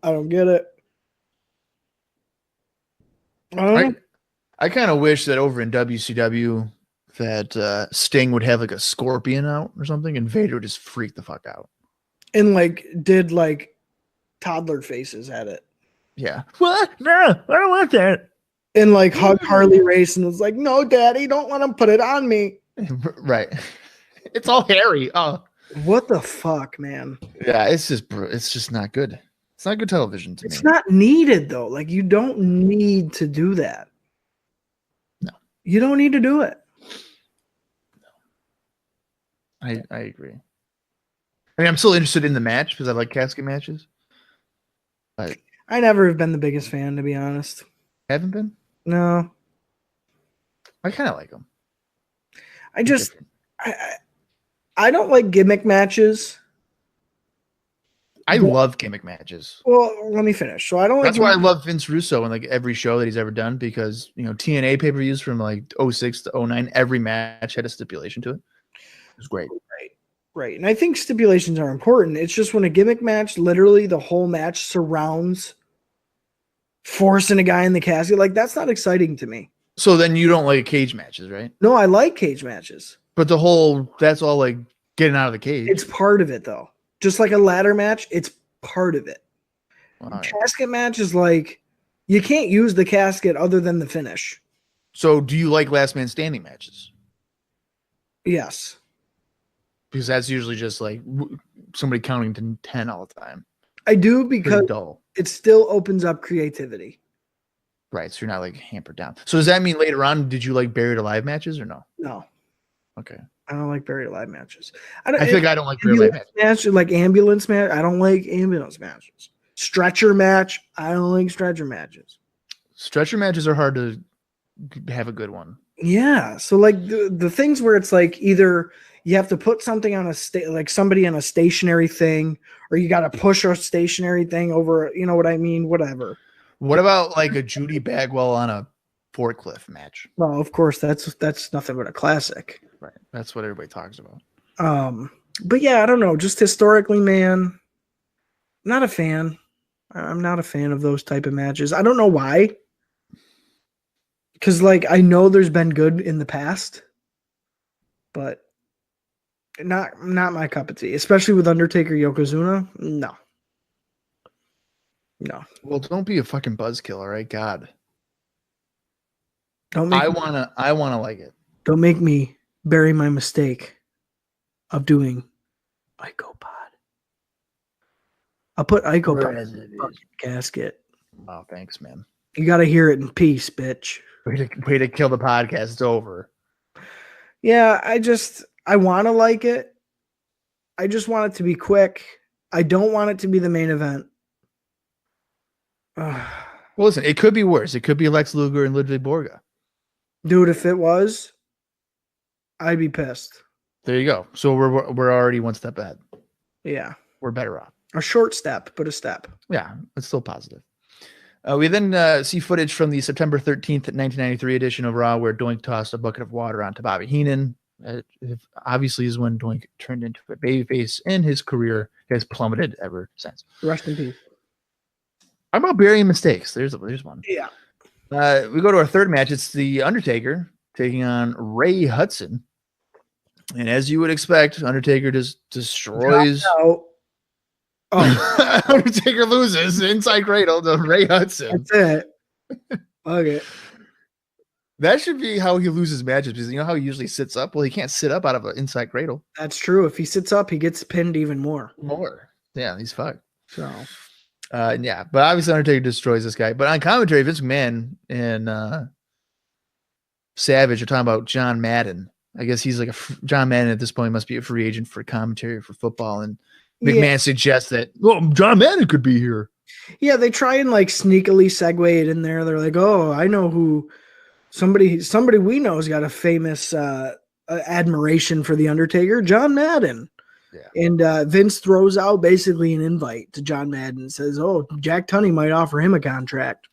I don't get it. I kind of wish that over in WCW that Sting would have like a scorpion out or something, and Vader would just freak the fuck out. And did toddler faces at it. Yeah. What? No, I don't want that. And hug Harley Race and was like, no, Daddy, don't let him put it on me. Right. It's all hairy. Oh. What the fuck, man? Yeah, it's just not good. It's not good television to me. It's not needed though. You don't need to do that. No. You don't need to do it. No. I agree. I mean, I'm still interested in the match because I like casket matches. But I never have been the biggest fan, to be honest. Haven't been? No. I kind of like them. I don't like gimmick matches. I love gimmick matches. Well, let me finish. So I don't. That's why I love Vince Russo in every show that he's ever done, because TNA pay-per-views from 06 to 09, every match had a stipulation to it. It was great. Right. And I think stipulations are important. It's just when a gimmick match, literally the whole match surrounds forcing a guy in the casket, that's not exciting to me. So then you don't like cage matches, right? No, I like cage matches. But that's all getting out of the cage. It's part of it though. Just like a ladder match, it's part of it. Right. Casket match is you can't use the casket other than the finish. So do you like last man standing matches? Yes. Because that's usually just somebody counting to 10 all the time. I do, because it still opens up creativity. Right, so you're not hampered down. So does that mean later on, did you like buried alive matches or no? No. Okay. I don't like buried alive matches. I don't like buried alive matches. Ambulance match. I don't like ambulance matches. Stretcher match. I don't like stretcher matches. Stretcher matches are hard to have a good one. Yeah. So the things where it's either you have to put something on somebody on a stationary thing, or you got to push a stationary thing over, you know what I mean? Whatever. What about a Judy Bagwell on a forklift match? Well, of course, that's nothing but a classic. Right. That's what everybody talks about. But yeah, I don't know. Just historically, man, not a fan. I'm not a fan of those type of matches. I don't know why. Because I know there's been good in the past, but not my cup of tea. Especially with Undertaker Yokozuna. No. Well, don't be a fucking buzzkill, all right? God. I wanna like it. Don't make me bury my mistake of doing IcoPod. I'll put IcoPod in the fucking casket. Oh, thanks, man. You got to hear it in peace, bitch. Way to kill the podcast. It's over. Yeah, I want to like it. I just want it to be quick. I don't want it to be the main event. Well, listen, it could be worse. It could be Lex Luger and Ludwig Borga. Dude, if it was, I'd be pissed. There you go. So we're already one step ahead. Yeah. We're better off. A short step, but a step. Yeah, it's still positive. We then see footage from the September 13th, 1993 edition of Raw where Doink tossed a bucket of water onto Bobby Heenan. Obviously is when Doink turned into a babyface, and his career has plummeted ever since. Rest in peace. I'm about burying mistakes. There's one. Yeah. We go to our third match. It's The Undertaker taking on Ray Hudson. And as you would expect, Undertaker just destroys. Oh, Undertaker loses inside cradle to Ray Hudson. That's it. Okay. That should be how he loses matches, because you know how he usually sits up? Well, he can't sit up out of an inside cradle. That's true. If he sits up, he gets pinned even more. Yeah, he's fucked. So, yeah, but obviously Undertaker destroys this guy. But on commentary, Vince McMahon and Savage are talking about John Madden. I guess he's like John Madden at this point must be a free agent for commentary for football. And McMahon suggests that, well, John Madden could be here. Yeah, they try and like sneakily segue it in there. They're like, oh, I know who somebody we know has got a famous admiration for The Undertaker, John Madden. Yeah. And Vince throws out basically an invite to John Madden and says, oh, Jack Tunney might offer him a contract.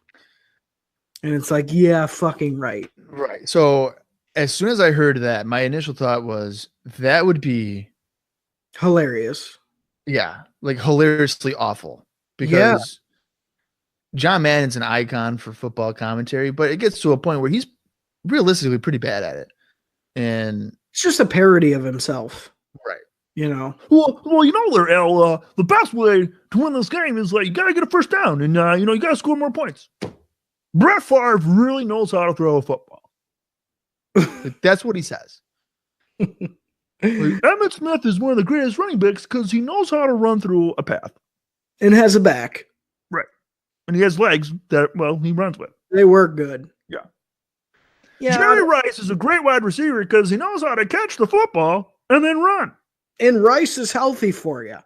And it's like, yeah, fucking right. Right. So as soon as I heard that, my initial thought was that would be hilarious. Yeah, like hilariously awful, because John Madden's an icon for football commentary, but it gets to a point where he's realistically pretty bad at it. And it's just a parody of himself. Right. You know? Well, you know there, Al, the best way to win this game is like you got to get a first down and, you got to score more points. Brett Favre really knows how to throw a football. That's what he says. Emmitt Smith is one of the greatest running backs because he knows how to run through a path. And has a back. Right. And he has legs that, he runs with. They work good. Yeah. Jerry Rice is a great wide receiver because he knows how to catch the football and then run. And Rice is healthy for you.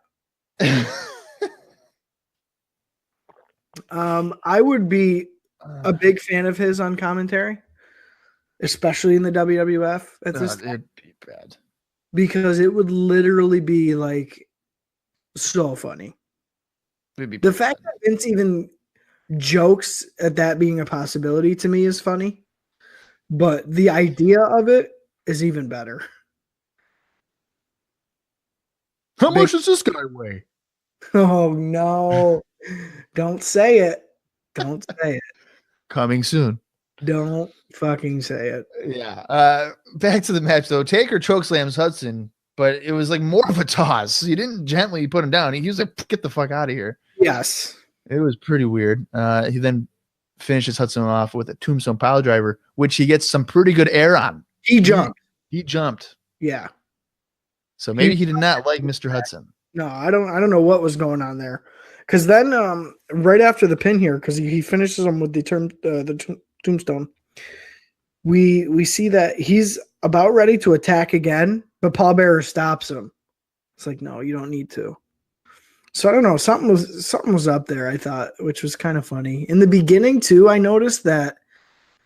I would be a big fan of his on commentary, especially in the WWF. It'd be bad. Because it would literally be like so funny. The fact that Vince even jokes at that being a possibility to me is funny, but the idea of it is even better. How much does this guy weigh? Oh no. Don't say it. Don't say it. Coming soon. Don't fucking say it. Yeah. Back to the match though. Taker chokeslams Hudson, but it was like more of a toss. He didn't gently put him down. He was like, get the fuck out of here. Yes. It was pretty weird. He then finishes Hudson off with a tombstone pile driver, which he gets some pretty good air on. He jumped. He jumped. Yeah. So maybe he did not like Mr. Hudson. No, I don't know what was going on there. Because then right after the pin here, because he finishes him with the tombstone, we see that he's about ready to attack again, but Paul Bearer stops him. It's like, no, you don't need to. So I don't know, something was up there, I thought, which was kind of funny. In the beginning too, I noticed that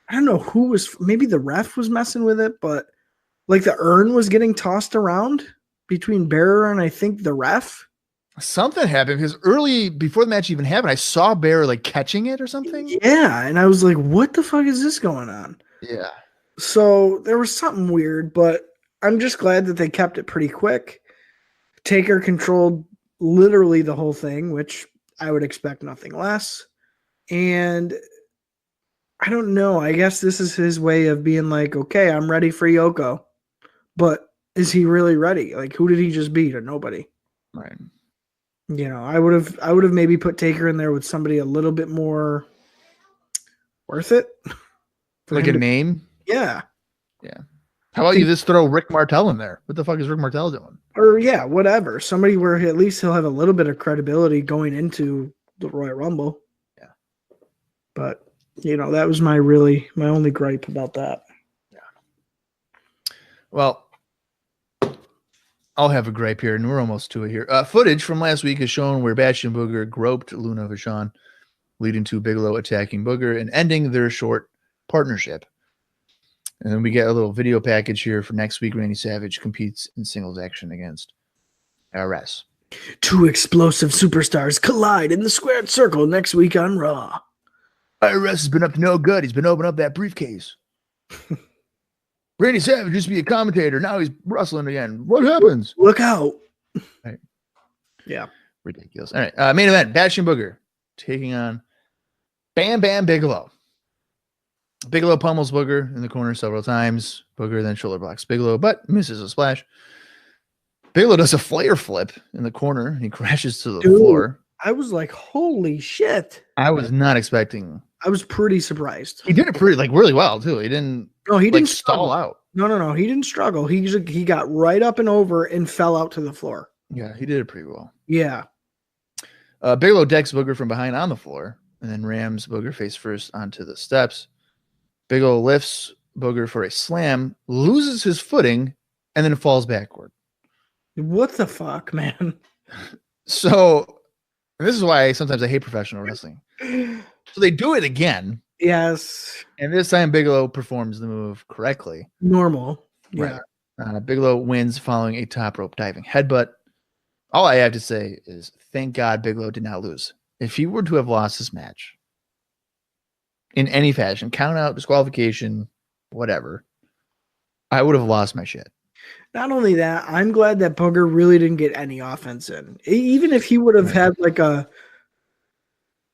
I don't know who was, maybe the ref was messing with it, but like the urn was getting tossed around between Bearer and I think the ref. Something happened because early before the match even happened, I saw Bearer like catching it or something. Yeah, and I was like, what the fuck is this going on? Yeah. So there was something weird, but I'm just glad that they kept it pretty quick. Taker controlled literally the whole thing, which I would expect nothing less. And I don't know. I guess this is his way of being like, okay, I'm ready for Yoko. But is he really ready? Like, who did he just beat? Or nobody? Right. You know, I would have maybe put Taker in there with somebody a little bit more worth it. Like a name? Yeah. Yeah. How about you just throw Rick Martel in there? What the fuck is Rick Martel doing? Or yeah, whatever. Somebody where at least he'll have a little bit of credibility going into the Royal Rumble. Yeah. But That was my only gripe about that. Well, I'll have a gripe here, and we're almost to it here. Footage from last week has shown where Bastion Booger groped Luna Vachon, leading to Bigelow attacking Booger and ending their short partnership. And then we get a little video package here for next week. Randy Savage competes in singles action against RS. 2 explosive superstars collide in the squared circle next week on Raw. IRS has been up to no good. He's been opening up that briefcase. Randy Savage used to be a commentator. Now he's wrestling again. What happens? Look out. Right. Yeah. Ridiculous. All right. Main event. Bastion Booger taking on Bam Bam Bigelow. Bigelow pummels Booger in the corner several times. Booger then shoulder blocks Bigelow, but misses a splash. Bigelow does a flare flip in the corner. He crashes to the floor. I was like, holy shit. I was not expecting. I was pretty surprised. He did it really well, too. He didn't. No, he didn't stall out. No. He didn't struggle. He got right up and over and fell out to the floor. Yeah, he did it pretty well. Yeah. Bigelow decks Booger from behind on the floor and then rams Booger face first onto the steps. Bigelow lifts Booger for a slam, loses his footing, and then falls backward. What the fuck, man? So this is why sometimes I hate professional wrestling. So they do it again. Yes. And this time Bigelow performs the move correctly. Normal. Yeah. Right. Bigelow wins following a top rope diving headbutt. All I have to say is thank God Bigelow did not lose. If he were to have lost this match in any fashion, count out, disqualification, whatever, I would have lost my shit. Not only that, I'm glad that Booger really didn't get any offense in. Even if he would have had like a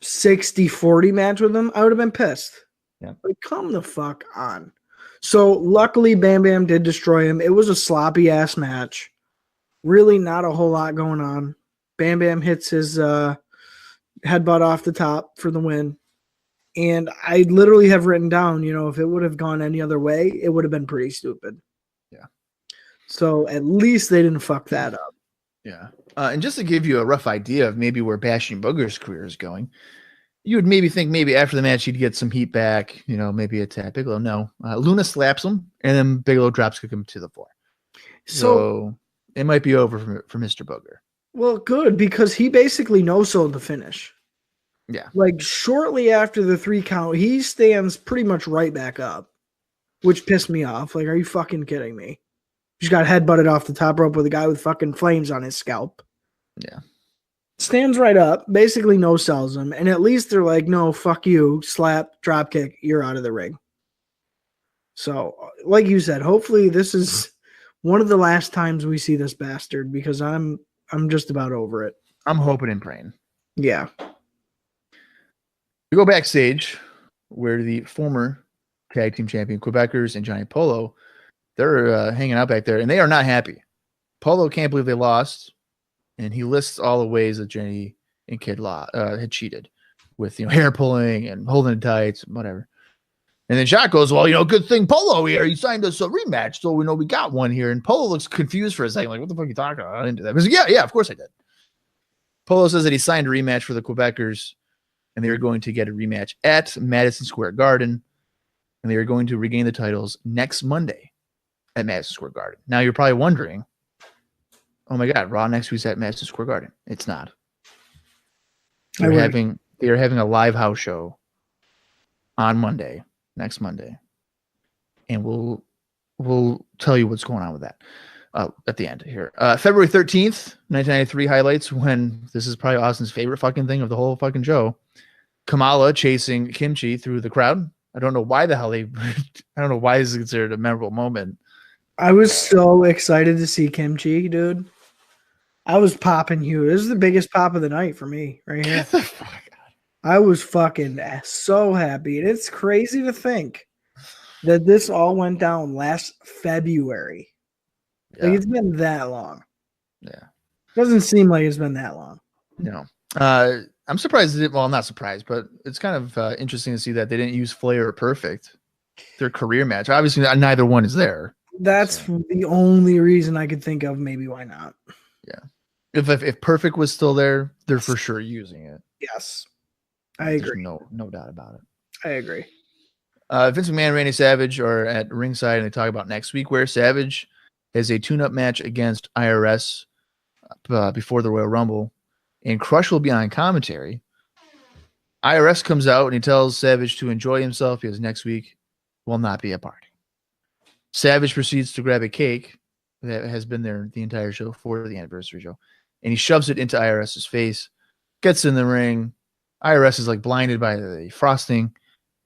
60-40 match with him, I would have been pissed. Yeah. Like, come the fuck on. So luckily Bam Bam did destroy him. It was a sloppy ass match. Really not a whole lot going on. Bam Bam hits his headbutt off the top for the win. And I literally have written down, if it would have gone any other way, it would have been pretty stupid. Yeah. So at least they didn't fuck that up. Yeah. And just to give you a rough idea of maybe where Bastion Booger's career is going, you would maybe think after the match he'd get some heat back, maybe attack Bigelow. No. Luna slaps him, and then Bigelow drops kick him to the floor. So it might be over for Mr. Booger. Well, good, because he basically no-sold the finish. Yeah. Like, shortly after the 3 count, he stands pretty much right back up, which pissed me off. Like, are you fucking kidding me? He's got headbutted off the top rope with a guy with fucking flames on his scalp. Yeah. Stands right up, basically no-sells him, and at least they're like, no, fuck you, slap, drop kick, you're out of the ring. So, like you said, hopefully this is one of the last times we see this bastard, because I'm just about over it. I'm hoping and praying. Yeah. We go backstage where the former tag team champion Quebecers and Johnny Polo, they're hanging out back there, and they are not happy. Polo can't believe they lost, and he lists all the ways that Jenny and Kid had cheated with hair pulling and holding it tight, whatever. And then Jacques goes, well, good thing Polo here. He signed us a rematch, so we know we got one here. And Polo looks confused for a second, like, what the fuck are you talking about? I didn't do that. He's like, yeah, of course I did. Polo says that he signed a rematch for the Quebecers, and they are going to get a rematch at Madison Square Garden, and they are going to regain the titles next Monday at Madison Square Garden. Now, you're probably wondering, oh my God, Raw next week's at Madison Square Garden. It's not. They are having a live house show on Monday, next Monday, and we'll tell you what's going on with that at the end here. February 13th, 1993 highlights, when this is probably Austin's favorite fucking thing of the whole fucking show. Kamala chasing Kimchi through the crowd. I don't know why the hell I don't know why this is considered a memorable moment. I was so excited to see Kimchi, dude. I was popping huge. This is the biggest pop of the night for me right here. I was fucking so happy. And it's crazy to think that this all went down last February. Yeah. Like, it's been that long. Yeah. Doesn't seem like it's been that long. No. I'm surprised. Well, I'm not surprised, but it's kind of interesting to see that they didn't use Flair or Perfect, their career match. Obviously, neither one is there. That's the only reason I could think of. Maybe why not? Yeah. If Perfect was still there, they're for sure using it. Yes, I agree. No doubt about it. I agree. Vince McMahon and Randy Savage are at ringside, and they talk about next week where Savage has a tune-up match against IRS before the Royal Rumble, and Crush will be on commentary. IRS comes out and he tells Savage to enjoy himself because next week will not be a party. Savage proceeds to grab a cake that has been there the entire show for the anniversary show, and he shoves it into IRS's face, gets in the ring. IRS is like blinded by the frosting,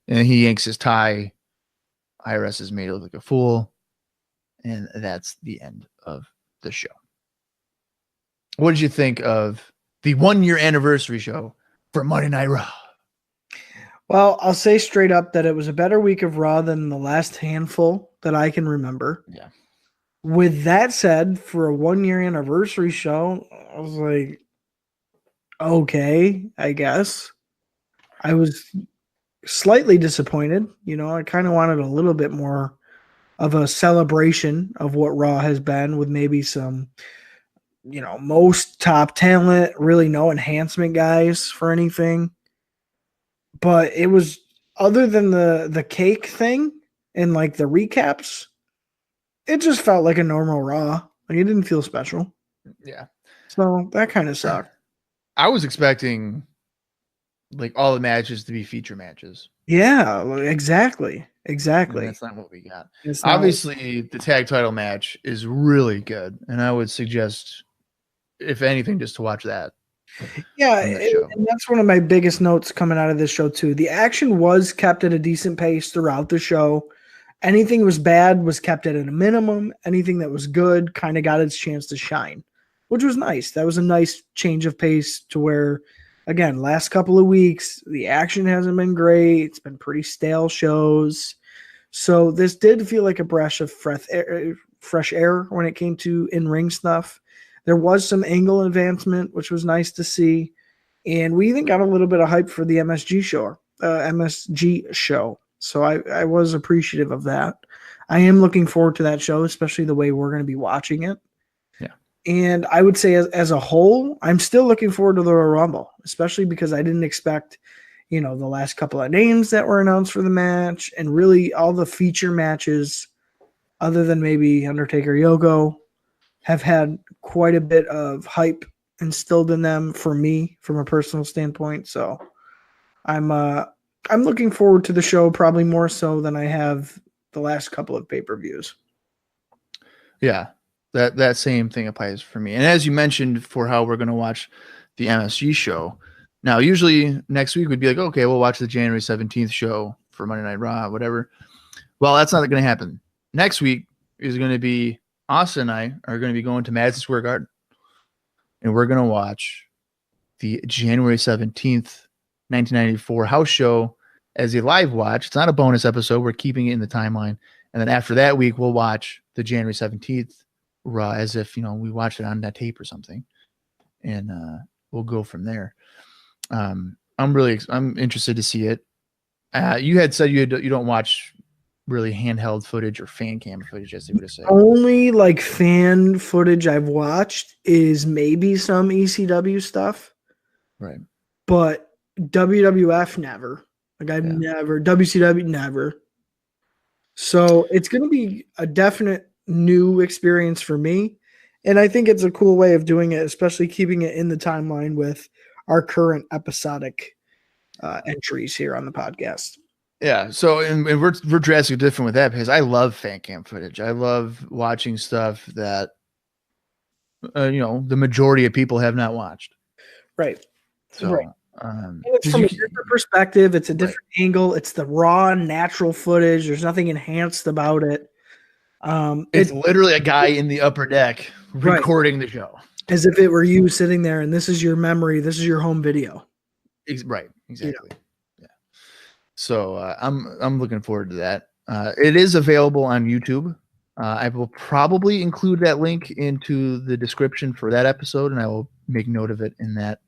and he yanks his tie. IRS is made to look like a fool, and that's the end of the show. What did you think of the 1-year anniversary show for Monday Night Raw? Well, I'll say straight up that it was a better week of Raw than the last handful that I can remember. Yeah. With that said, for a 1-year anniversary show, I was like, okay, I guess. I was slightly disappointed. You know, I kind of wanted a little bit more of a celebration of what Raw has been, with maybe some, you know, most top talent, really no enhancement guys for anything. But it was, other than the cake thing and like the recaps, it just felt like a normal Raw. Like, it didn't feel special. Yeah. So that kind of sucked. I was expecting like all the matches to be feature matches. Yeah, exactly. And Exactly. that's not what we got. It's not- Obviously, the tag title match is really good, and I would suggest, if anything, just to watch that. Yeah, on that show. and that's one of my biggest notes coming out of this show too. The action was kept at a decent pace throughout the show. Anything that was bad was kept at a minimum. Anything that was good kind of got its chance to shine, which was nice. That was a nice change of pace to where, again, last couple of weeks, the action hasn't been great. It's been pretty stale shows. So this did feel like a breath of fresh air when it came to in-ring stuff. There was some angle advancement, which was nice to see. And we even got a little bit of hype for the MSG show. So I was appreciative of that. I am looking forward to that show, especially the way we're going to be watching it. Yeah. And I would say as a whole, I'm still looking forward to the Royal Rumble, especially because I didn't expect, you know, the last couple of names that were announced for the match, and really all the feature matches, other than maybe Undertaker Yoko, have had quite a bit of hype instilled in them for me from a personal standpoint. So I'm looking forward to the show, probably more so than I have the last couple of pay-per-views. Yeah, that same thing applies for me. And as you mentioned, for how we're going to watch the MSG show, now usually next week we'd be like, okay, we'll watch the January 17th show for Monday Night Raw, whatever. Well, that's not going to happen. Next week is going to be, Austin and I are going to be going to Madison Square Garden, and we're going to watch the January 17th, 1994 house show as a live watch. It's not a bonus episode. We're keeping it in the timeline. And then after that week, we'll watch the January 17th Raw as if, you know, we watched it on that tape or something. And we'll go from there. I'm interested to see it. You had said you don't watch really handheld footage or fan cam footage, as they would say. Only like fan footage I've watched is maybe some ECW stuff. Right. But WWF never. Like I've never, WCW never. So it's going to be a definite new experience for me. And I think it's a cool way of doing it, especially keeping it in the timeline with our current episodic entries here on the podcast. Yeah. So, and we're drastically different with that because I love fan cam footage. I love watching stuff that, you know, the majority of people have not watched. Right. So, right. It's from a different perspective. It's a different angle. It's the raw, natural footage. There's nothing enhanced about it. It's literally a guy in the upper deck recording the show, as if it were you sitting there, and this is your memory. This is your home video. Right. Exactly. Yeah. So I'm looking forward to that. It is available on YouTube. I will probably include that link into the description for that episode, and I will make note of it in that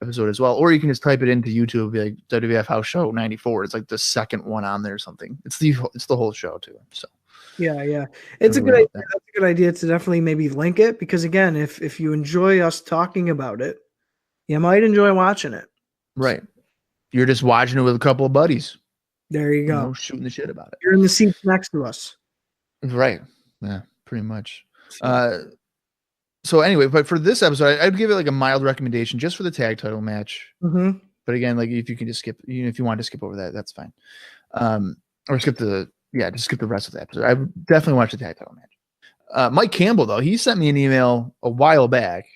episode as well. Or you can just type it into YouTube, be like WWF House Show 94. It's like the second one on there or something. It's the whole show too. So yeah. It's a good idea. That's a good idea to definitely maybe link it, because again, if you enjoy us talking about it, you might enjoy watching it. Right. You're just watching it with a couple of buddies. There you go. Shooting the shit about it. You're in the seat next to us. Right. Yeah, pretty much. So anyway, but for this episode, I'd give it like a mild recommendation just for the tag title match. Mm-hmm. But again, like if you can just skip, if you want to skip over that, that's fine. Or skip just skip the rest of the episode. I would definitely watch the tag title match. Mike Campbell, though, he sent me an email a while back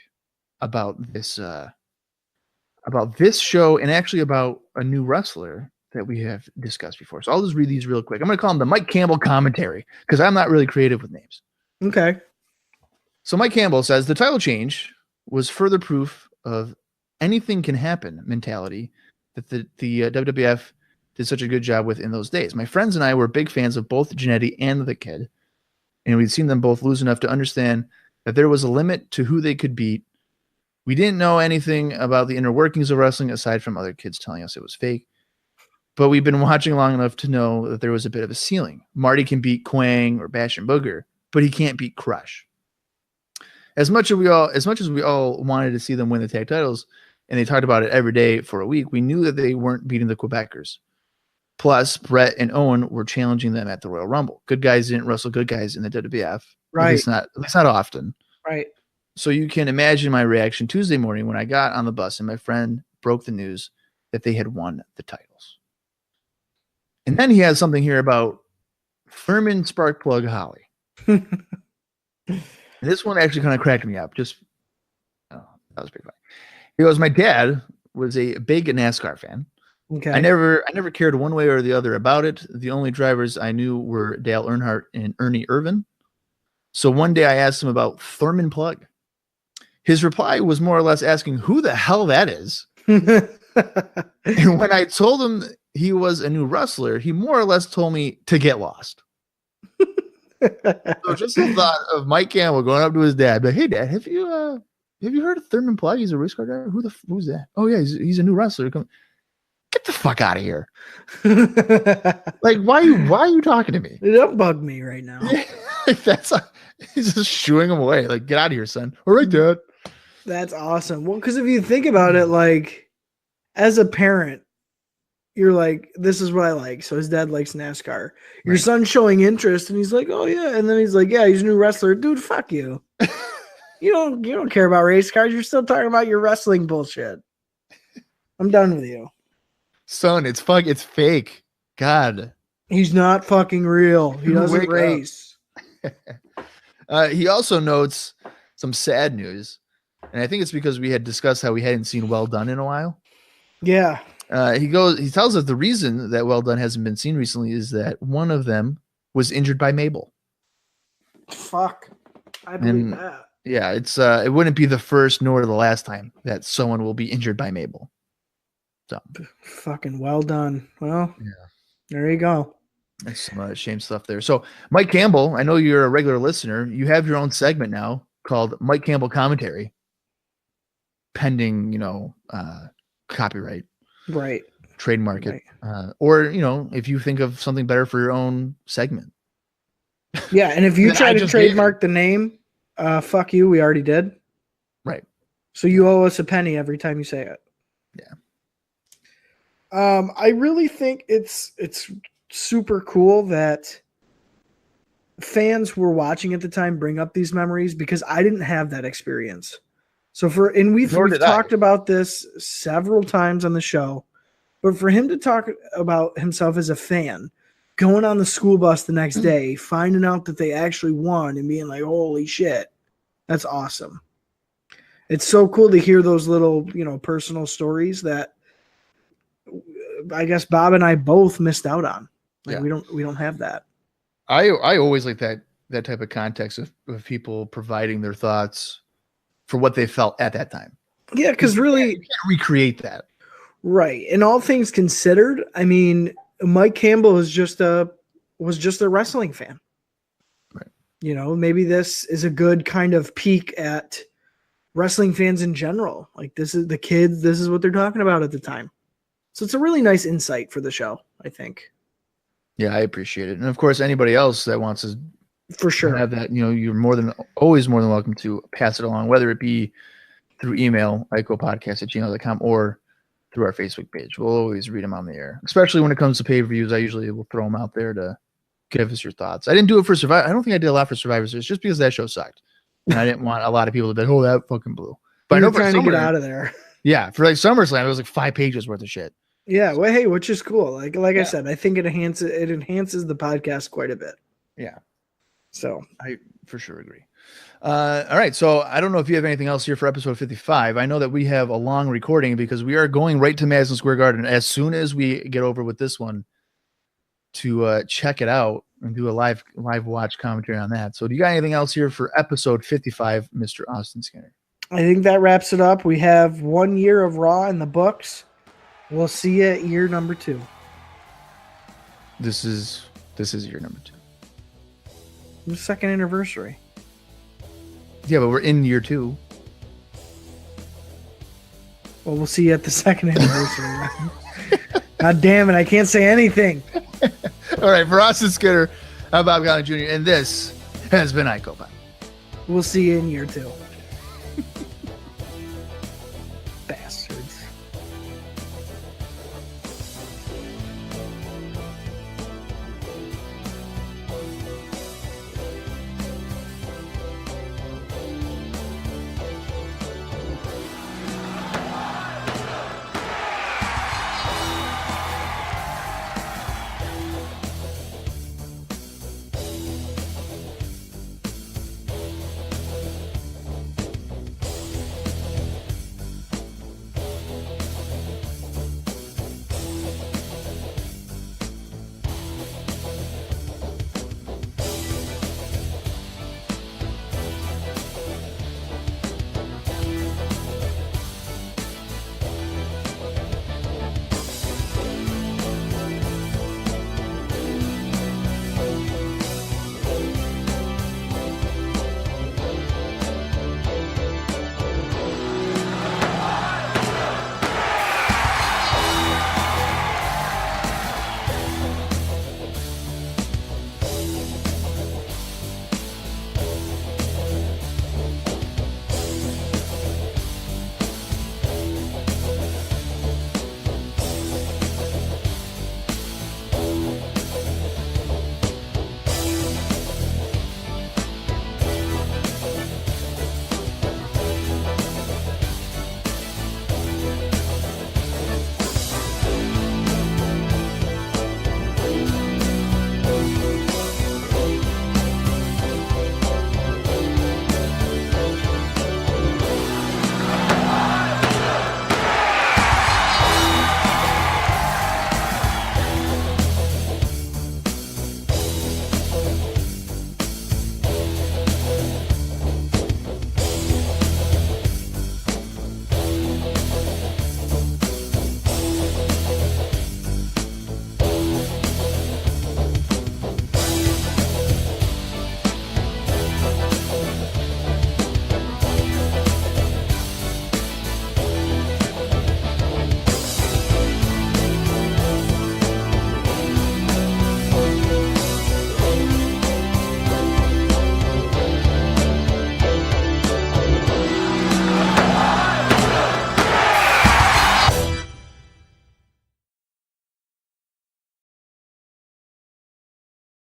about this show and actually about a new wrestler that we have discussed before. So I'll just read these real quick. I'm going to call him the Mike Campbell commentary because I'm not really creative with names. Okay. So Mike Campbell says the title change was further proof of anything can happen mentality that the WWF did such a good job with in those days. My friends and I were big fans of both Jannetty and the Kid, and we'd seen them both lose enough to understand that there was a limit to who they could beat. We didn't know anything about the inner workings of wrestling aside from other kids telling us it was fake, but we've been watching long enough to know that there was a bit of a ceiling. Marty can beat Quang or Bash and Booger, but he can't beat Crush. As much as we all wanted to see them win the tag titles, and they talked about it every day for a week, we knew that they weren't beating the Quebecers. Plus, Brett and Owen were challenging them at the Royal Rumble. Good guys didn't wrestle good guys in the WWF. Right. At least not often. Right. So you can imagine my reaction Tuesday morning when I got on the bus and my friend broke the news that they had won the titles. And then he has something here about Furman Sparkplug Holly. This one actually kind of cracked me up. That was pretty funny. He goes, my dad was a big NASCAR fan. Okay. I never cared one way or the other about it. The only drivers I knew were Dale Earnhardt and Ernie Irvin. So one day I asked him about Thurman Plug. His reply was more or less asking who the hell that is. And when I told him he was a new wrestler, he more or less told me to get lost. So just the thought of Mike Campbell going up to his dad, like, "Hey, Dad, have you heard of Thurman Plug? He's a race car driver. Who's that? Oh yeah, he's a new wrestler. Get the fuck out of here! Like, why are you talking to me? Don't bug me right now." He's just shooing him away. Like, get out of here, son. All right, Dad. That's awesome. Well, because if you think about it, like, as a parent, you're like, this is what I like. So his dad likes NASCAR. Your Right. son's showing interest, and he's like, oh yeah. And then he's like, yeah, he's a new wrestler. Dude, fuck you. You don't care about race cars. You're still talking about your wrestling bullshit. I'm done with you. Son, it's fake. God. He's not fucking real. He doesn't Wake up. race. He also notes some sad news. And I think it's because we had discussed how we hadn't seen Well Done in a while. Yeah. He tells us the reason that Well Done hasn't been seen recently is that one of them was injured by Mabel. Fuck. I believe And that. yeah, it wouldn't be the first nor the last time that someone will be injured by Mabel. So Fucking well done. Well, yeah, there you go. that's some shame stuff there. So Mike Campbell, I know you're a regular listener. You have your own segment now called Mike Campbell Commentary, pending, copyright, Right. trademark it, Right. or if you think of something better for your own segment. Yeah, and if you That try I to just gave trademark the name, fuck you. We already did. Right. So you owe us a penny every time you say it. Yeah. I really think it's super cool that fans were watching at the time bring up these memories because I didn't have that experience. So we've talked about this several times on the show, but for him to talk about himself as a fan, going on the school bus the next day, finding out that they actually won and being like, holy shit, that's awesome. It's so cool to hear those little, personal stories that I guess Bob and I both missed out on. Like, Yeah. we don't have that. I always like that type of context of people providing their thoughts for what they felt at that time. Yeah, because really, You can't recreate that. right. And all things considered, I mean, Mike Campbell was just a wrestling fan. Right. Maybe this is a good kind of peek at wrestling fans in general. Like, this is the kids, this is what they're talking about at the time. So it's a really nice insight for the show, I think. Yeah, I appreciate it. And of course, anybody else that wants to For sure. have that, you're always more than welcome to pass it along, whether it be through email, icopodcast@gmail.com, or through our Facebook page. We'll always read them on the air, especially when it comes to pay-per-views. I usually will throw them out there to give us your thoughts. I didn't do it for Survivor. I don't think I did a lot for Survivor Series just because that show sucked. And I didn't want a lot of people to be like, oh, that fucking blew. But I know for trying to get Summer, out of there. yeah, for like SummerSlam, it was like 5 pages worth of shit. Yeah, well, hey, which is cool. Like I said, I think it enhances the podcast quite a bit. Yeah. So I for sure agree. All right. So I don't know if you have anything else here for episode 55. I know that we have a long recording because we are going right to Madison Square Garden as soon as we get over with this one to check it out and do a live watch commentary on that. So do you got anything else here for episode 55, Mr. Austin Skinner? I think that wraps it up. We have 1 year of Raw in the books. We'll see you at year number 2. This is year number 2. The second anniversary. Yeah, but we're in year 2. Well, we'll see you at the second anniversary. God damn it, I can't say anything. All right, for Austin Skinner, I'm Bob Collins Jr., and this has been ICOPA. We'll see you in year 2.